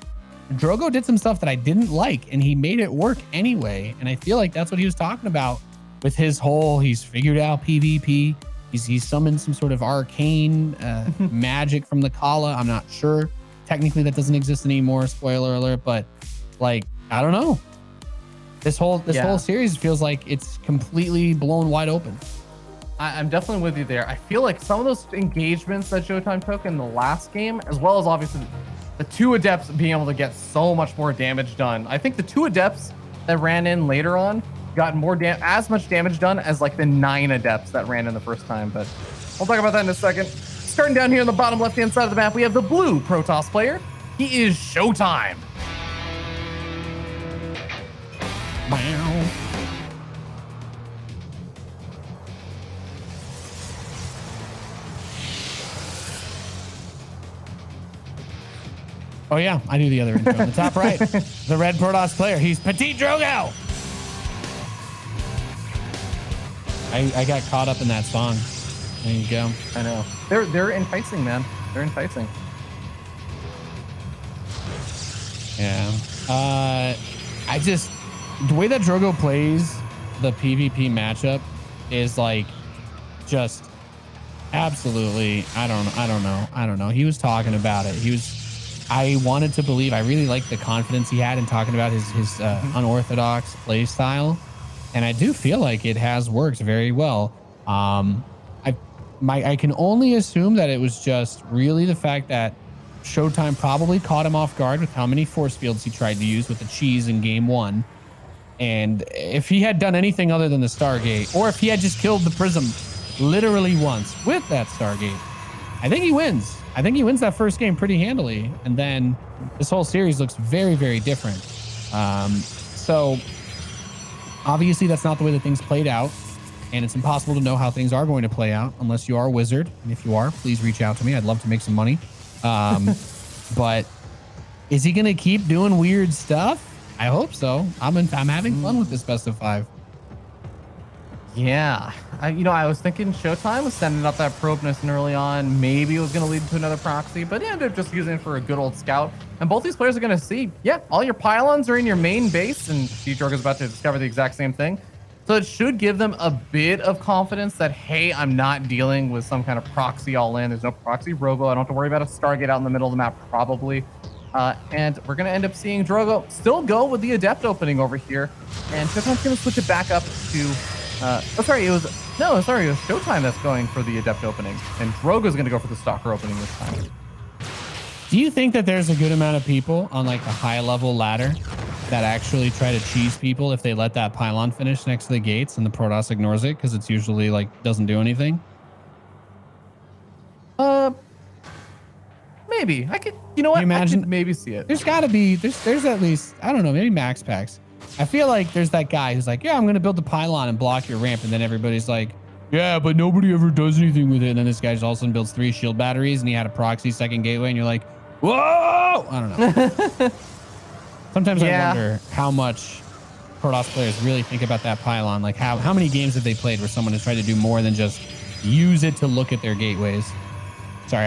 Drogo did some stuff that I didn't like, and he made it work anyway. And I feel like that's what he was talking about with his whole, he's figured out PvP. He's summoned some sort of arcane magic from the Kala. I'm not sure. Technically, that doesn't exist anymore. Spoiler alert. But like, I don't know. This whole series feels like it's completely blown wide open. I'm definitely with you there. I feel like some of those engagements that ShoWTimE took in the last game, as well as obviously the 2 adepts being able to get so much more damage done. I think the 2 adepts that ran in later on got as much damage done as like the 9 adepts that ran in the first time. But we'll talk about that in a second. Starting down here on the bottom left-hand side of the map, we have the blue Protoss player. He is ShoWTimE. Wow. Oh yeah, I do the other intro. On the top right, the red Protoss player. He's PtitDrogo. I got caught up in that song. There you go. I know. They're enticing, man. They're enticing. Yeah. The way that Drogo plays the PvP matchup is like just absolutely, I don't know. He was talking about it. I wanted to believe, I really liked the confidence he had in talking about his unorthodox play style. And I do feel like it has worked very well. I can only assume that it was just really the fact that ShoWTimE probably caught him off guard with how many force fields he tried to use with the cheese in game 1. And if he had done anything other than the Stargate, or if he had just killed the Prism literally once with that Stargate, I think he wins. I think he wins that first game pretty handily. And then this whole series looks very, very different. So obviously that's not the way that things played out. And it's impossible to know how things are going to play out unless you are a wizard. And if you are, please reach out to me. I'd love to make some money. But is he going to keep doing weird stuff? I hope so. I'm having fun with this best of 5. Yeah, I was thinking ShoWTimE was sending up that probe mission early on. Maybe it was going to lead to another proxy, but he ended up just using it for a good old scout. And both these players are going to see, yeah, all your pylons are in your main base, and PtitDrogo is about to discover the exact same thing. So it should give them a bit of confidence that, hey, I'm not dealing with some kind of proxy all in. There's no proxy robo. I don't have to worry about a Stargate out in the middle of the map, probably. And we're going to end up seeing Drogo still go with the Adept opening over here. And ShoWTime's going to switch it back up to... it was ShoWTimE that's going for the Adept opening. And Drogo's going to go for the Stalker opening this time. Do you think that there's a good amount of people on like a high-level ladder that actually try to cheese people if they let that pylon finish next to the gates and the Protoss ignores it because it's usually like doesn't do anything? Maybe. I could, you know what? Can you imagine? I could maybe see it. There's got to be, there's at least, I don't know, maybe max packs. I feel like there's that guy who's like, yeah, I'm going to build the pylon and block your ramp. And then everybody's like, yeah, but nobody ever does anything with it. And then this guy just all of a sudden builds 3 shield batteries and he had a proxy second gateway and you're like, whoa! I don't know. Sometimes I wonder how much Protoss players really think about that pylon. Like how many games have they played where someone has tried to do more than just use it to look at their gateways? Sorry,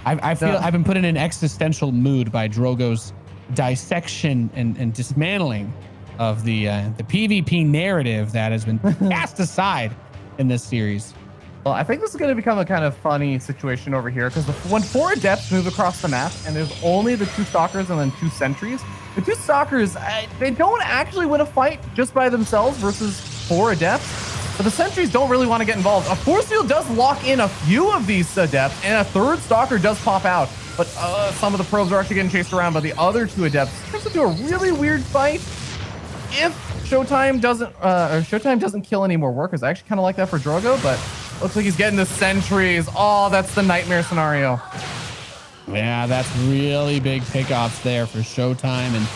I feel I've been put in an existential mood by Drogo's dissection and dismantling of the PvP narrative that has been cast aside in this series. Well, I think this is going to become a kind of funny situation over here because when 4 adepts move across the map and there's only the 2 stalkers and then 2 sentries, the 2 stalkers, they don't actually win a fight just by themselves versus 4 adepts. But the sentries don't really want to get involved. A force field does lock in a few of these adepts, and a 3rd stalker does pop out. But some of the probes are actually getting chased around by the other 2 adepts. It turns into a really weird fight. if ShoWTimE doesn't kill any more workers. I actually kind of like that for Drogo, but looks like he's getting the sentries. Oh, that's the nightmare scenario. Yeah, that's really big pickoffs there for ShoWTimE. And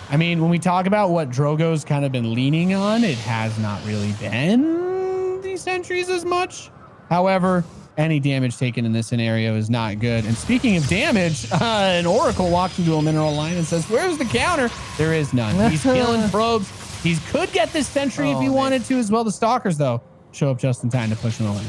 I mean, when we talk about what Drogo's kind of been leaning on, it has not really been these sentries as much. However, any damage taken in this scenario is not good. And speaking of damage, an Oracle walks into a mineral line and says, where's the counter? There is none. He's killing probes. He could get this sentry if he wanted to as well. The Stalkers, though, show up just in time to push him away.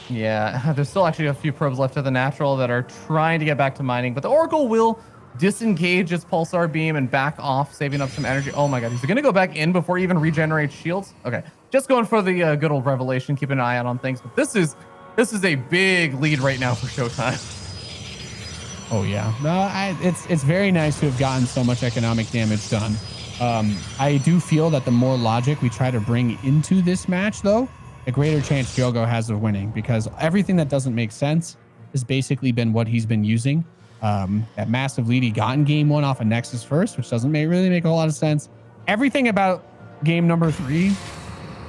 Yeah, there's still actually a few probes left of the natural that are trying to get back to mining, but the Oracle will disengage its pulsar beam and back off, saving up some energy. Oh my god, he's gonna go back in before he even regenerates shields. Okay, just going for the good old revelation, keeping an eye out on things. But this is a big lead right now for ShoWTimE. Oh yeah, no, it's very nice to have gotten so much economic damage done. I do feel that the more logic we try to bring into this match, though, a greater chance Drogo has of winning, because everything that doesn't make sense has basically been what he's been using. That massive lead he got in game 1 off of Nexus first, which doesn't really make a whole lot of sense. Everything about game number 3,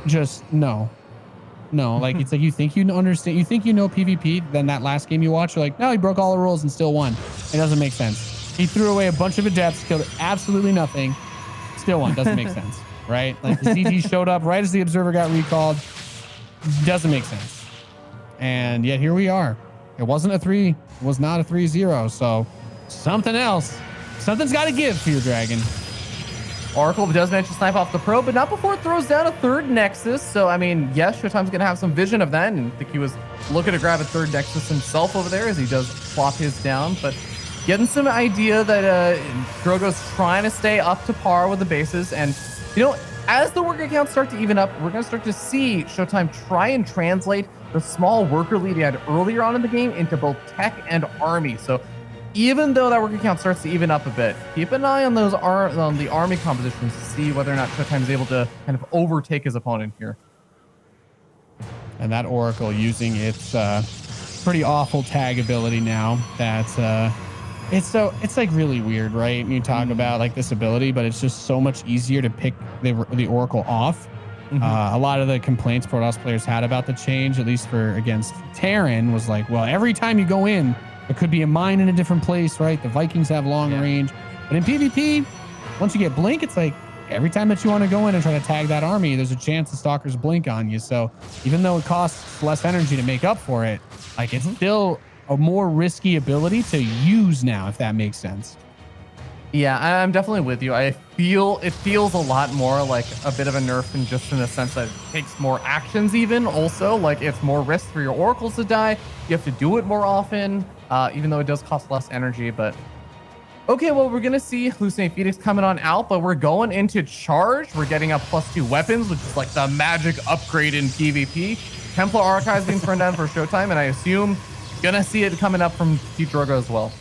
just no. Like it's like you think you understand, you think you know PvP, then that last game you watch, you're like, no, he broke all the rules and still won. It doesn't make sense. He threw away a bunch of adepts, killed absolutely nothing, still won. Doesn't make sense, right? Like the CT showed up right as the observer got recalled. Doesn't make sense. And yet here we are. It wasn't a 3. It was not a 3-0. So something else. Something's got to give for your dragon. Oracle does manage to snipe off the probe, but not before it throws down a third Nexus. So, I mean, yes, ShoWTimE's going to have some vision of that. And I think he was looking to grab a third Nexus himself over there as he does plop his down. But getting some idea that Drogo's trying to stay up to par with the bases. And, you know, as the worker counts start to even up, we're going to start to see ShoWTimE try and translate the small worker lead he had earlier on in the game into both tech and army. So even though that worker count starts to even up a bit, keep an eye on those on the army compositions to see whether or not ShoWTimE is able to kind of overtake his opponent here. And that Oracle using its pretty awful tag ability now. That's it's like really weird, right? You talk about like this ability, but it's just so much easier to pick the Oracle off. A lot of the complaints Protoss players had about the change, at least for against Terran, was like, well, every time you go in, there could be a mine in a different place, right? The Vikings have long range. But in PvP, once you get blink, it's like every time that you want to go in and try to tag that army, there's a chance the Stalkers blink on you. So even though it costs less energy to make up for it, like it's still a more risky ability to use now, if that makes sense. Yeah, I'm definitely with you. It feels a lot more like a bit of a nerf, and just in the sense that it takes more actions even. Also, like it's more risk for your oracles to die. You have to do it more often, even though it does cost less energy. But okay, well, we're going to see Hallucinate Phoenix coming on out, but we're going into charge. We're getting up +2 weapons, which is like the magic upgrade in PvP. Templar Archives being turned down for ShoWTimE, and I assume going to see it coming up from PtitDrogo as well.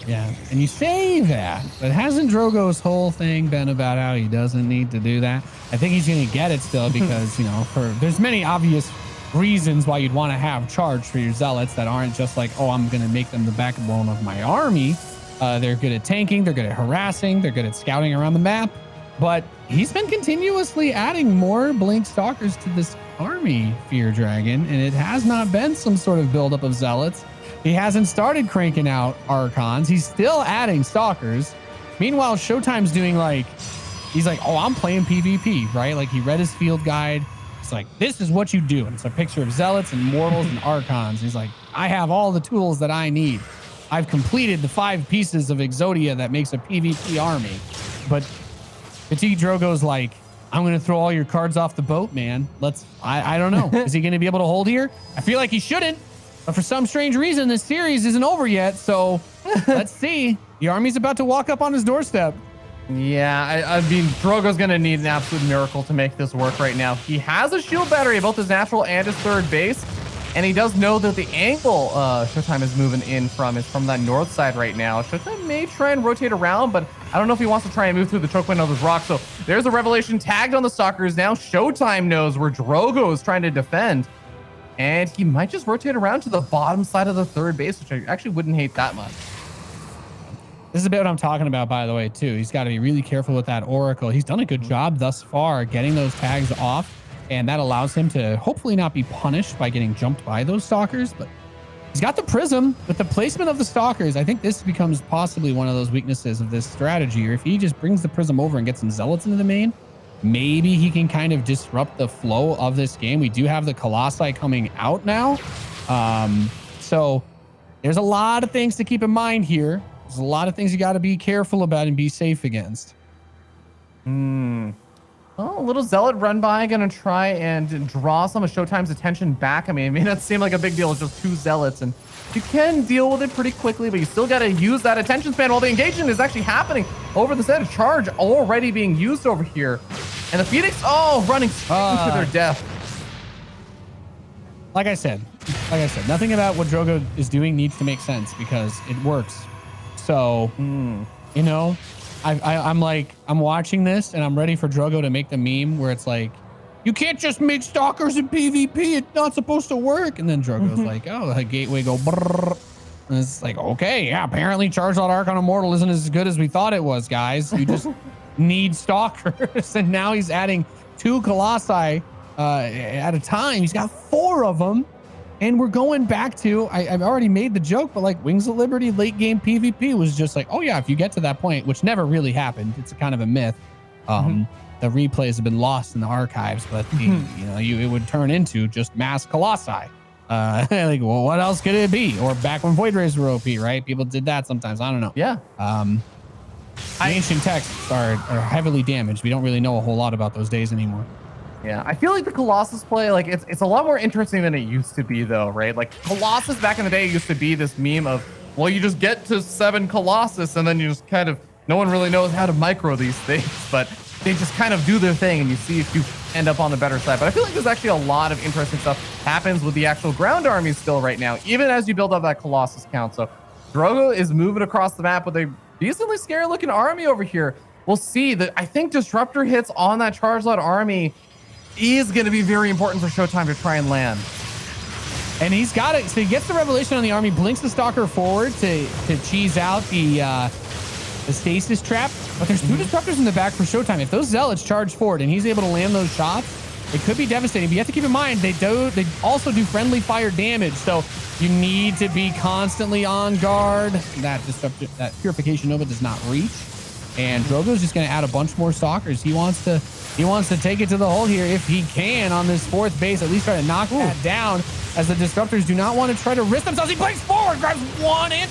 Yeah, and you say that, but hasn't Drogo's whole thing been about how he doesn't need to do that? I think he's going to get it still because, you know, there's many obvious reasons why you'd want to have charge for your zealots that aren't just like, oh, I'm going to make them the backbone of my army. They're good at tanking, they're good at harassing, they're good at scouting around the map. But he's been continuously adding more Blink Stalkers to this army, Fear Dragon, and it has not been some sort of buildup of zealots. He hasn't started cranking out Archons. He's still adding Stalkers. Meanwhile, ShoWTimE's doing like, he's like, oh, I'm playing PvP, right? Like he read his field guide. It's like, this is what you do. And it's a picture of Zealots and Mortals and Archons. He's like, I have all the tools that I need. I've completed the 5 pieces of Exodia that makes a PvP army. But PtitDrogo's like, I'm going to throw all your cards off the boat, man. I don't know. Is he going to be able to hold here? I feel like he shouldn't. But for some strange reason, this series isn't over yet. So let's see. The army's about to walk up on his doorstep. Yeah, I mean, Drogo's going to need an absolute miracle to make this work right now. He has a shield battery, both his natural and his third base. And he does know that the angle ShoWTimE is moving in from is from that north side right now. ShoWTimE may try and rotate around, but I don't know if he wants to try and move through the choke window of this rock. So there's a revelation tagged on the Stalkers. Now ShoWTimE knows where Drogo is trying to defend. And he might just rotate around to the bottom side of the third base, which I actually wouldn't hate that much. This is a bit what I'm talking about, by the way, too. He's got to be really careful with that Oracle. He's done a good job thus far getting those tags off, and that allows him to hopefully not be punished by getting jumped by those Stalkers, but he's got the Prism. With the placement of the Stalkers, I think this becomes possibly one of those weaknesses of this strategy, or if he just brings the Prism over and gets some Zealots into the main, maybe he can kind of disrupt the flow of this game. We do have the Colossi coming out now. So there's a lot of things to keep in mind here. There's a lot of things you got to be careful about and be safe against. Well, a little Zealot run by, gonna try and draw some of ShoWTimE's attention back. I mean, it may not seem like a big deal. It's just 2 Zealots, and you can deal with it pretty quickly, but you still got to use that attention span while the engagement is actually happening over the set. Charge already being used over here, and the Phoenix, running straight to their death. Like I said, nothing about what Drogo is doing needs to make sense because it works. So, you know, I'm watching this and I'm ready for Drogo to make the meme where it's like, you can't just make Stalkers in PvP. It's not supposed to work. And then Drogo's like, oh, the gateway go brrr. And it's like, okay, yeah, apparently Charged Archon Immortal isn't as good as we thought it was, guys. You just need Stalkers. And now he's adding 2 Colossi at a time. He's got 4 of them. And we're going back to, I've already made the joke, but like Wings of Liberty late game PvP was just like, oh yeah, if you get to that point, which never really happened. It's a kind of a myth. The replays have been lost in the archives, but it would turn into just mass Colossi. Like, well, what else could it be? Or back when Void Rays were OP, right? People did that sometimes. I don't know. Yeah. Ancient texts are heavily damaged. We don't really know a whole lot about those days anymore. Yeah, I feel like the Colossus play, like it's a lot more interesting than it used to be, though, right? Like Colossus back in the day used to be this meme of, well, you just get to 7 Colossus and then you just kind of, no one really knows how to micro these things, but they just kind of do their thing and you see if you end up on the better side. But I feel like there's actually a lot of interesting stuff happens with the actual ground army still right now, even as you build up that Colossus count. So Drogo is moving across the map with a decently scary looking army over here. We'll see that. I think disruptor hits on that Charged army is going to be very important for ShoWTimE to try and land. And he's got it. So he gets the revelation on the army, blinks the Stalker forward to cheese out the stasis trap. But there's 2 disruptors in the back for ShoWTimE. If those Zealots charge forward and he's able to land those shots, it could be devastating. But you have to keep in mind, they also do friendly fire damage. So you need to be constantly on guard. That Purification Nova does not reach. And Drogo's just going to add a bunch more Stalkers. He wants to take it to the hole here if he can on this 4th base, at least try to knock that down, as the disruptors do not want to try to risk themselves. He blinks forward, grabs 1 and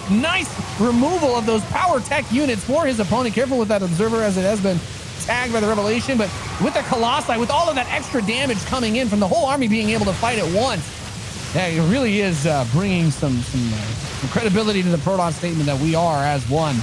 2. Nice removal of those power tech units for his opponent. Careful with that observer as it has been tagged by the revelation, but with the Colossi, with all of that extra damage coming in from the whole army being able to fight at once, yeah, it really is bringing some credibility to the Proton statement that we are as one.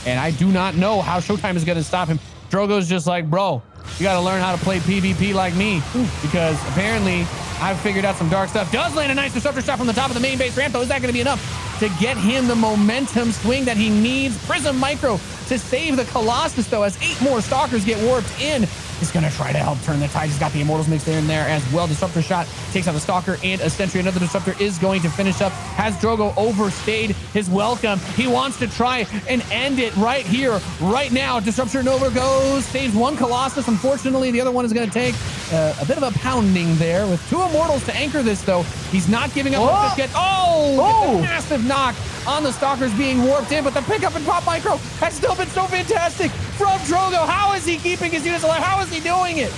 And I do not know how ShoWTimE is going to stop him. Drogo's just like, bro, you got to learn how to play PvP like me, because apparently I've figured out some dark stuff. Does land a nice disruptor shot from the top of the main base ramp, though. Is that going to be enough to get him the momentum swing that he needs? Prism Micro to save the Colossus, though, as 8 more Stalkers get warped in. He's going to try to help turn the tide. He's got the Immortals mixed in there as well. Disruptor shot takes out a Stalker and a Sentry. Another Disruptor is going to finish up. Has Drogo overstayed his welcome? He wants to try and end it right here, right now. Disruptor Nova goes, saves 1 Colossus. Unfortunately, the other one is going to take a bit of a pounding there with 2 Immortals to anchor this, though. He's not giving up. Gets a massive knock on the Stalkers being warped in, but the pickup and pop micro has still been so fantastic from Drogo. How is he keeping his units alive? How is he doing it?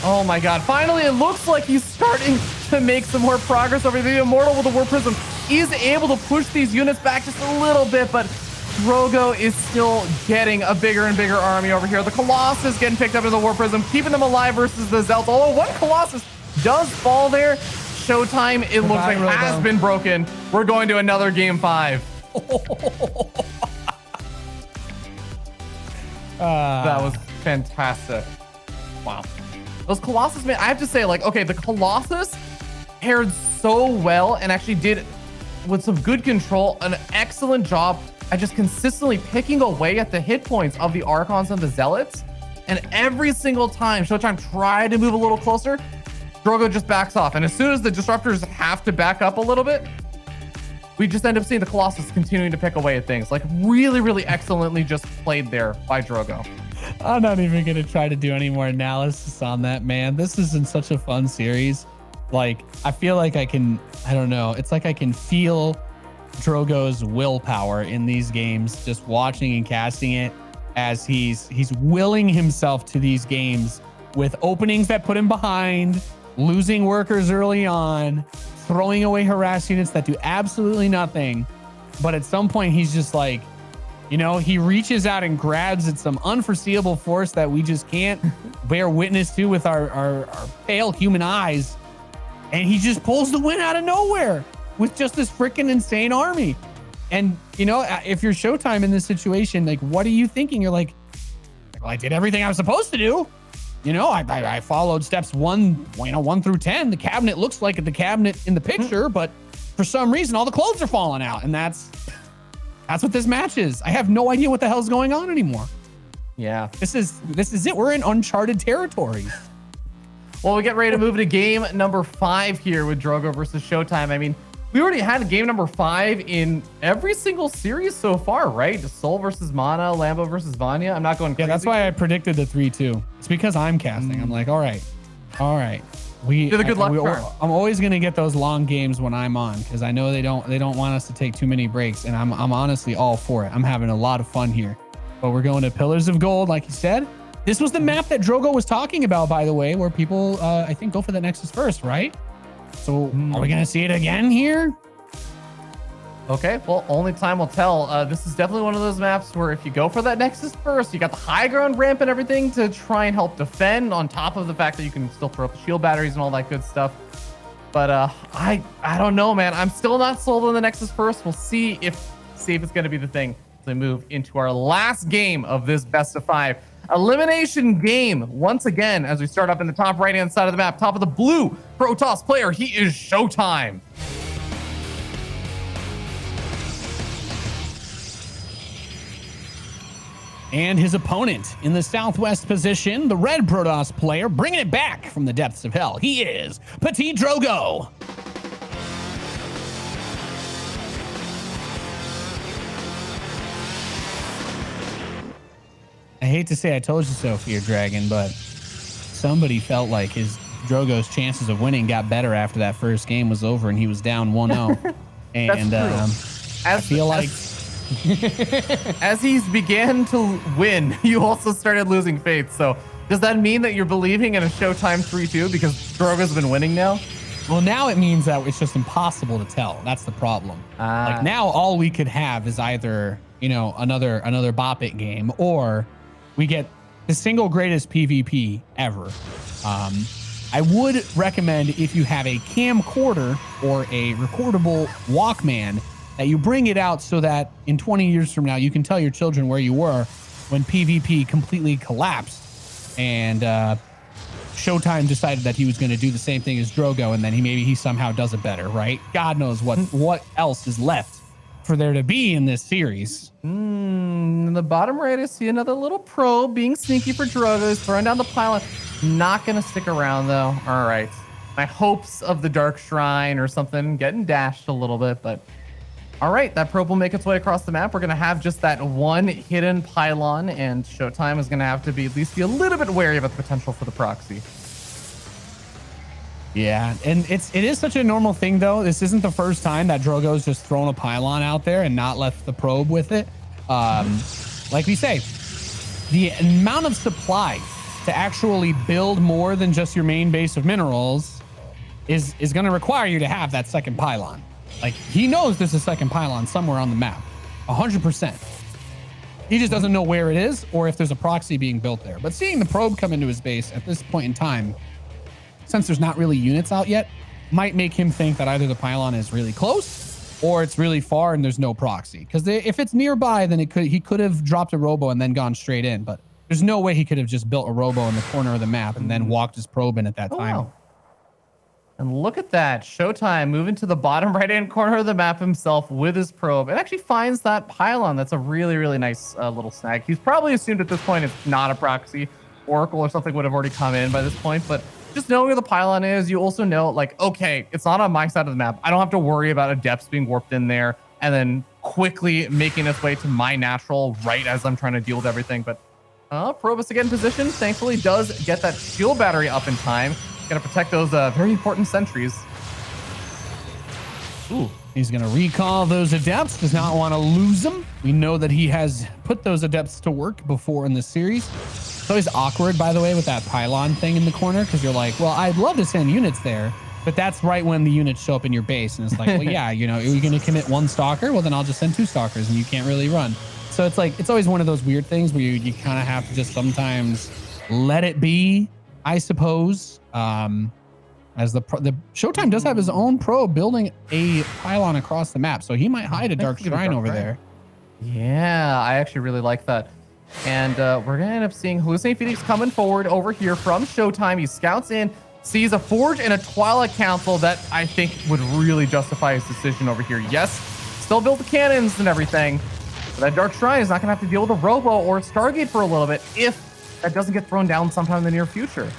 Oh my god, finally it looks like he's starting to make some more progress over the Immortal with the Warp Prism. He's able to push these units back just a little bit, but Drogo is still getting a bigger and bigger army over here. The Colossus getting picked up in the Warp Prism, keeping them alive versus the Zealots. Although 1 Colossus does fall there, ShoWTimE, it looks like, has been broken. We're going to another game 5. That was fantastic. Wow. Those Colossus, man, I have to say, like, okay, the Colossus paired so well and actually did, with some good control, an excellent job at just consistently picking away at the hit points of the Archons and the Zealots. And every single time ShoWTimE tried to move a little closer, Drogo just backs off. And as soon as the Disruptors have to back up a little bit, we just end up seeing the Colossus continuing to pick away at things. Like really, really excellently just played there by Drogo. I'm not even going to try to do any more analysis on that, man. This is in such a fun series. Like, I feel like I don't know. It's like I can feel Drogo's willpower in these games, just watching and casting it as he's willing himself to these games with openings that put him behind, losing workers early on, throwing away harass units that do absolutely nothing. But at some point, he's just like, you know, he reaches out and grabs at some unforeseeable force that we just can't bear witness to with our pale human eyes. And he just pulls the win out of nowhere with just this freaking insane army. And, you know, if you're ShoWTimE in this situation, like, what are you thinking? You're like, well, I did everything I was supposed to do. You know, I followed steps 1 through 10. The cabinet looks like the cabinet in the picture, but for some reason, all the clothes are falling out. And that's what this match is. I have no idea what the hell's going on anymore. Yeah. This is it. We're in uncharted territory. Well, we get ready to move to game number 5 here with Drogo versus ShoWTimE. I mean, we already had game number 5 in every single series so far, right? Just Sol versus Mana, Lambo versus Vanya. I'm not going crazy. Yeah, that's why I predicted the 3-2. It's because I'm casting. I'm like, all right. You're the good luck charm. I'm always gonna get those long games when I'm on because I know they don't want us to take too many breaks, and I'm honestly all for it. I'm having a lot of fun here. But we're going to Pillars of Gold, like you said. This was the map that Drogo was talking about, by the way, where people, I think, go for the Nexus first, right? So are we going to see it again here? Okay, well, only time will tell. This is definitely one of those maps where if you go for that Nexus first, you got the high ground ramp and everything to try and help defend, on top of the fact that you can still throw up the shield batteries and all that good stuff. But I don't know, man. I'm still not sold on the Nexus first. We'll see if it's going to be the thing as we move into our last game of this best of 5. Elimination game once again as we start up in the top right hand side of the map, top of the blue Protoss player. He is ShoWTimE. And his opponent in the southwest position, the red Protoss player, bringing it back from the depths of hell. He is PittDrogo. I hate to say I told you so, Fear Dragon, but somebody felt like Drogo's chances of winning got better after that first game was over and he was down 1-0. And I feel like as he's began to win, you also started losing faith. So does that mean that you're believing in a ShoWTimE 3-2 because Drogo's been winning now? Well, now it means that it's just impossible to tell. That's the problem. Like now all we could have is either, you know, another Bop It game, or we get the single greatest PvP ever. I would recommend, if you have a camcorder or a recordable Walkman, that you bring it out so that in 20 years from now, you can tell your children where you were when PvP completely collapsed and ShoWTimE decided that he was going to do the same thing as Drogo, and then he somehow does it better, right? God knows what else is left for there to be in this series. In the bottom right, I see another little probe being sneaky for Drogo. He's throwing down the pylon. Not going to stick around, though. All right. My hopes of the Dark Shrine or something getting dashed a little bit, but all right. That probe will make its way across the map. We're going to have just that one hidden pylon, and ShoWTimE is going to have to at least be a little bit wary about the potential for the proxy. Yeah, and it is such a normal thing, though. This isn't the first time that Drogo's just thrown a pylon out there and not left the probe with it. Like we say, the amount of supply to actually build more than just your main base of minerals is going to require you to have that second pylon. Like, he knows there's a second pylon somewhere on the map, 100%. He just doesn't know where it is or if there's a proxy being built there. But seeing the probe come into his base at this point in time, since there's not really units out yet, might make him think that either the pylon is really close or it's really far and there's no proxy. Because if it's nearby, then he could have dropped a robo and then gone straight in. But there's no way he could have just built a robo in the corner of the map and then walked his probe in at that time. Wow. And look at that. ShoWTimE moving to the bottom right-hand corner of the map himself with his probe. It actually finds that pylon. That's a really, really nice little snag. He's probably assumed at this point it's not a proxy. Oracle or something would have already come in by this point, but just knowing where the pylon is, you also know, like, okay, it's not on my side of the map. I don't have to worry about adepts being warped in there and then quickly making its way to my natural right as I'm trying to deal with everything. But Probus to get in position, thankfully does get that shield battery up in time. Gonna protect those very important sentries. Ooh, he's going to recall those adepts. Does not want to lose them. We know that he has put those adepts to work before in the series. It's always awkward, by the way, with that pylon thing in the corner, because you're like, well, I'd love to send units there, but that's right when the units show up in your base. And it's like, well, yeah, you know, you're going to commit one stalker. Well, then I'll just send 2 stalkers and you can't really run. So it's like, it's always one of those weird things where you kind of have to just sometimes let it be, I suppose. As the ShoWTimE does have his own probe building a pylon across the map, so he might hide a Dark Shrine over there. Yeah, I actually really like that. And we're gonna end up seeing Hallucinating Phoenix coming forward over here from ShoWTimE. He scouts in, sees a Forge and a Twilight Council that I think would really justify his decision over here. Yes, still build the cannons and everything, but that Dark Shrine is not gonna have to deal with a Robo or a Stargate for a little bit if that doesn't get thrown down sometime in the near future.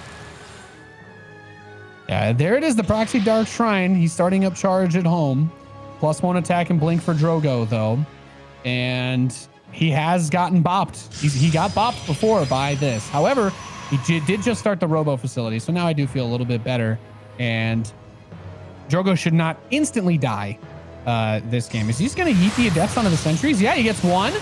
Yeah, there it is, the Proxy Dark Shrine. He's starting up charge at home. +1 attack and blink for Drogo, though. And he has gotten bopped. He got bopped before by this. However, he did just start the Robo facility, so now I do feel a little bit better. And Drogo should not instantly die this game. Is he just going to yeet the adepts onto the sentries? Yeah, he gets 1.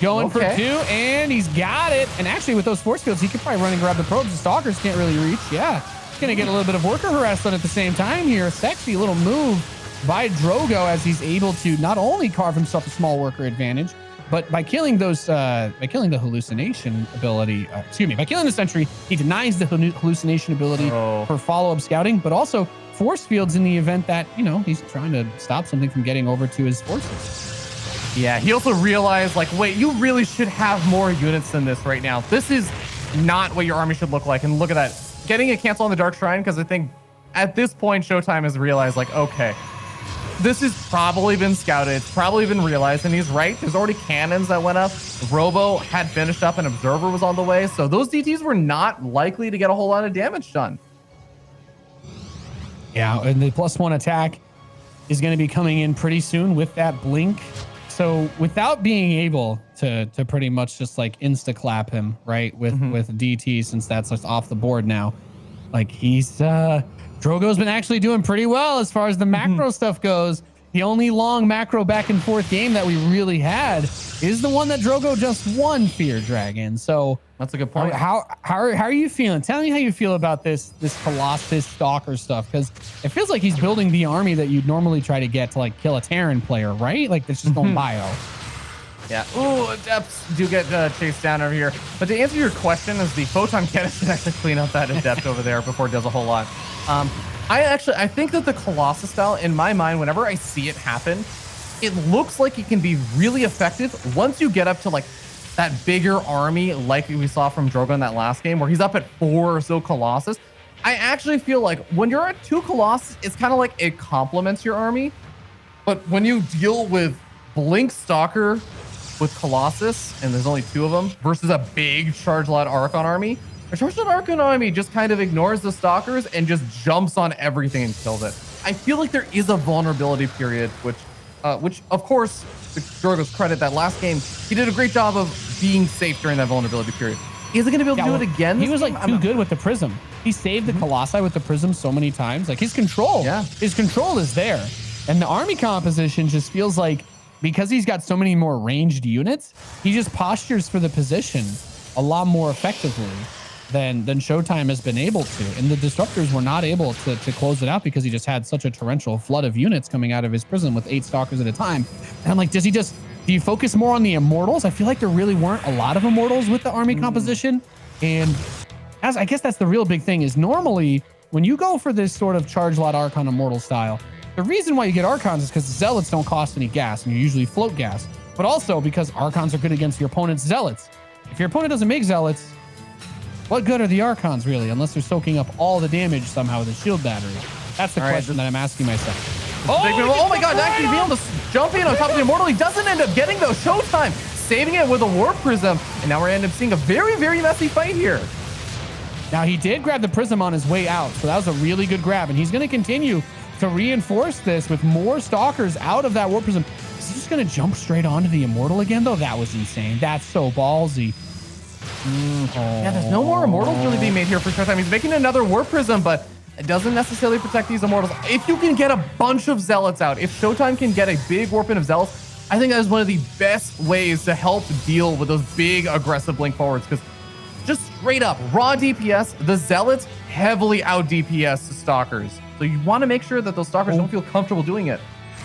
Going for 2, and he's got it. And actually, with those force fields, he could probably run and grab the probes. The stalkers can't really reach. Yeah. Going to get a little bit of worker harassment at the same time here. Sexy little move by Drogo as he's able to not only carve himself a small worker advantage, but by killing those, by killing the hallucination ability, by killing the sentry, he denies the hallucination ability for follow-up scouting, but also force fields in the event that, you know, he's trying to stop something from getting over to his forces. Yeah, he also realized, like, wait, you really should have more units than this right now. This is not what your army should look like. And look at that. Getting a cancel on the Dark Shrine, because I think at this point, ShoWTimE has realized, like, okay, this has probably been scouted. It's probably been realized, and he's right. There's already cannons that went up. Robo had finished up, and Observer was on the way. So those DTs were not likely to get a whole lot of damage done. Yeah, and the +1 attack is going to be coming in pretty soon with that blink. So without being able to pretty much just like insta clap him, right, with DT, since that's just off the board now, like he's Drogo's been actually doing pretty well as far as the macro stuff goes. The only long macro back and forth game that we really had is the one that Drogo just won, Fear Dragon. So that's a good point. How are you feeling? Tell me how you feel about this Colossus Stalker stuff, because it feels like he's building the army that you'd normally try to get to like kill a Terran player, right? Like that's just going bio. Yeah. Ooh, Adepts do get chased down over here. But to answer your question, is the Photon Cannon should actually clean up that Adept over there before it does a whole lot. I think that the Colossus style, in my mind, whenever I see it happen, it looks like it can be really effective once you get up to like that bigger army like we saw from Drogo in that last game where he's up at 4 or so Colossus. I actually feel like when you're at 2 Colossus, it's kind of like it complements your army. But when you deal with Blink Stalker with Colossus, and there's only 2 of them, versus a big Charge Lot Archon army, a Charge Lot Archon army just kind of ignores the Stalkers and just jumps on everything and kills it. I feel like there is a vulnerability period, which of course, to Drogo's credit, that last game, he did a great job of being safe during that vulnerability period. Is he going to be able to do it again? He was like too good with the Prism. He saved the Colossi with the Prism so many times. Like his control is there. And the army composition just feels like, because he's got so many more ranged units, he just postures for the position a lot more effectively than ShoWTimE has been able to. And the Disruptors were not able to close it out because he just had such a torrential flood of units coming out of his Prism with 8 Stalkers at a time. And I'm like, do you focus more on the Immortals? I feel like there really weren't a lot of Immortals with the army composition. And I guess that's the real big thing, is normally when you go for this sort of Charge Lot Archon Immortal style, the reason why you get Archons is because Zealots don't cost any gas and you usually float gas, but also because Archons are good against your opponent's Zealots. If your opponent doesn't make Zealots, what good are the Archons really, unless they're soaking up all the damage somehow with a shield battery? That's the question that I'm asking myself. Oh my god, actually being able to jump in on top of the Immortal, he doesn't end up getting those ShoWTimE, saving it with a Warp Prism, and now we're end up seeing a very, very messy fight here. Now, he did grab the Prism on his way out, so that was a really good grab, and he's going to continue to reinforce this with more Stalkers out of that Warp Prism. Is he just going to jump straight onto the Immortal again, though? That was insane. That's so ballsy. Yeah, there's no more Immortals really being made here for ShoWTimE. He's making another Warp Prism, but it doesn't necessarily protect these Immortals. If you can get a bunch of Zealots out, if ShoWTimE can get a big Warp in of Zealots, I think that is one of the best ways to help deal with those big aggressive blink forwards, because just straight up raw DPS, the Zealots heavily out DPS Stalkers. So you want to make sure that those Stalkers don't feel comfortable doing it.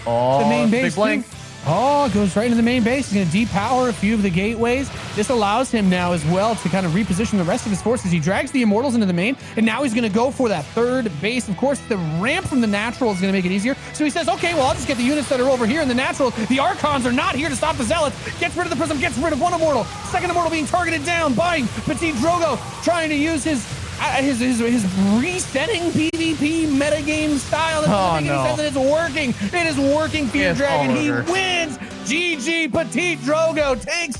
Oh, the main base big blink. Oh, goes right into the main base. He's going to depower a few of the gateways. This allows him now as well to kind of reposition the rest of his forces. He drags the Immortals into the main, and now he's going to go for that third base. Of course, the ramp from the natural is going to make it easier. So he says, okay, well, I'll just get the units that are over here in the natural. The Archons are not here to stop the Zealots. Gets rid of the Prism, gets rid of one Immortal. Second Immortal being targeted down by PtitDrogo, trying to use his resetting PvP metagame style. That doesn't make any sense, and it's working. It is working, PtitDrogo. He wins. GG, PtitDrogo takes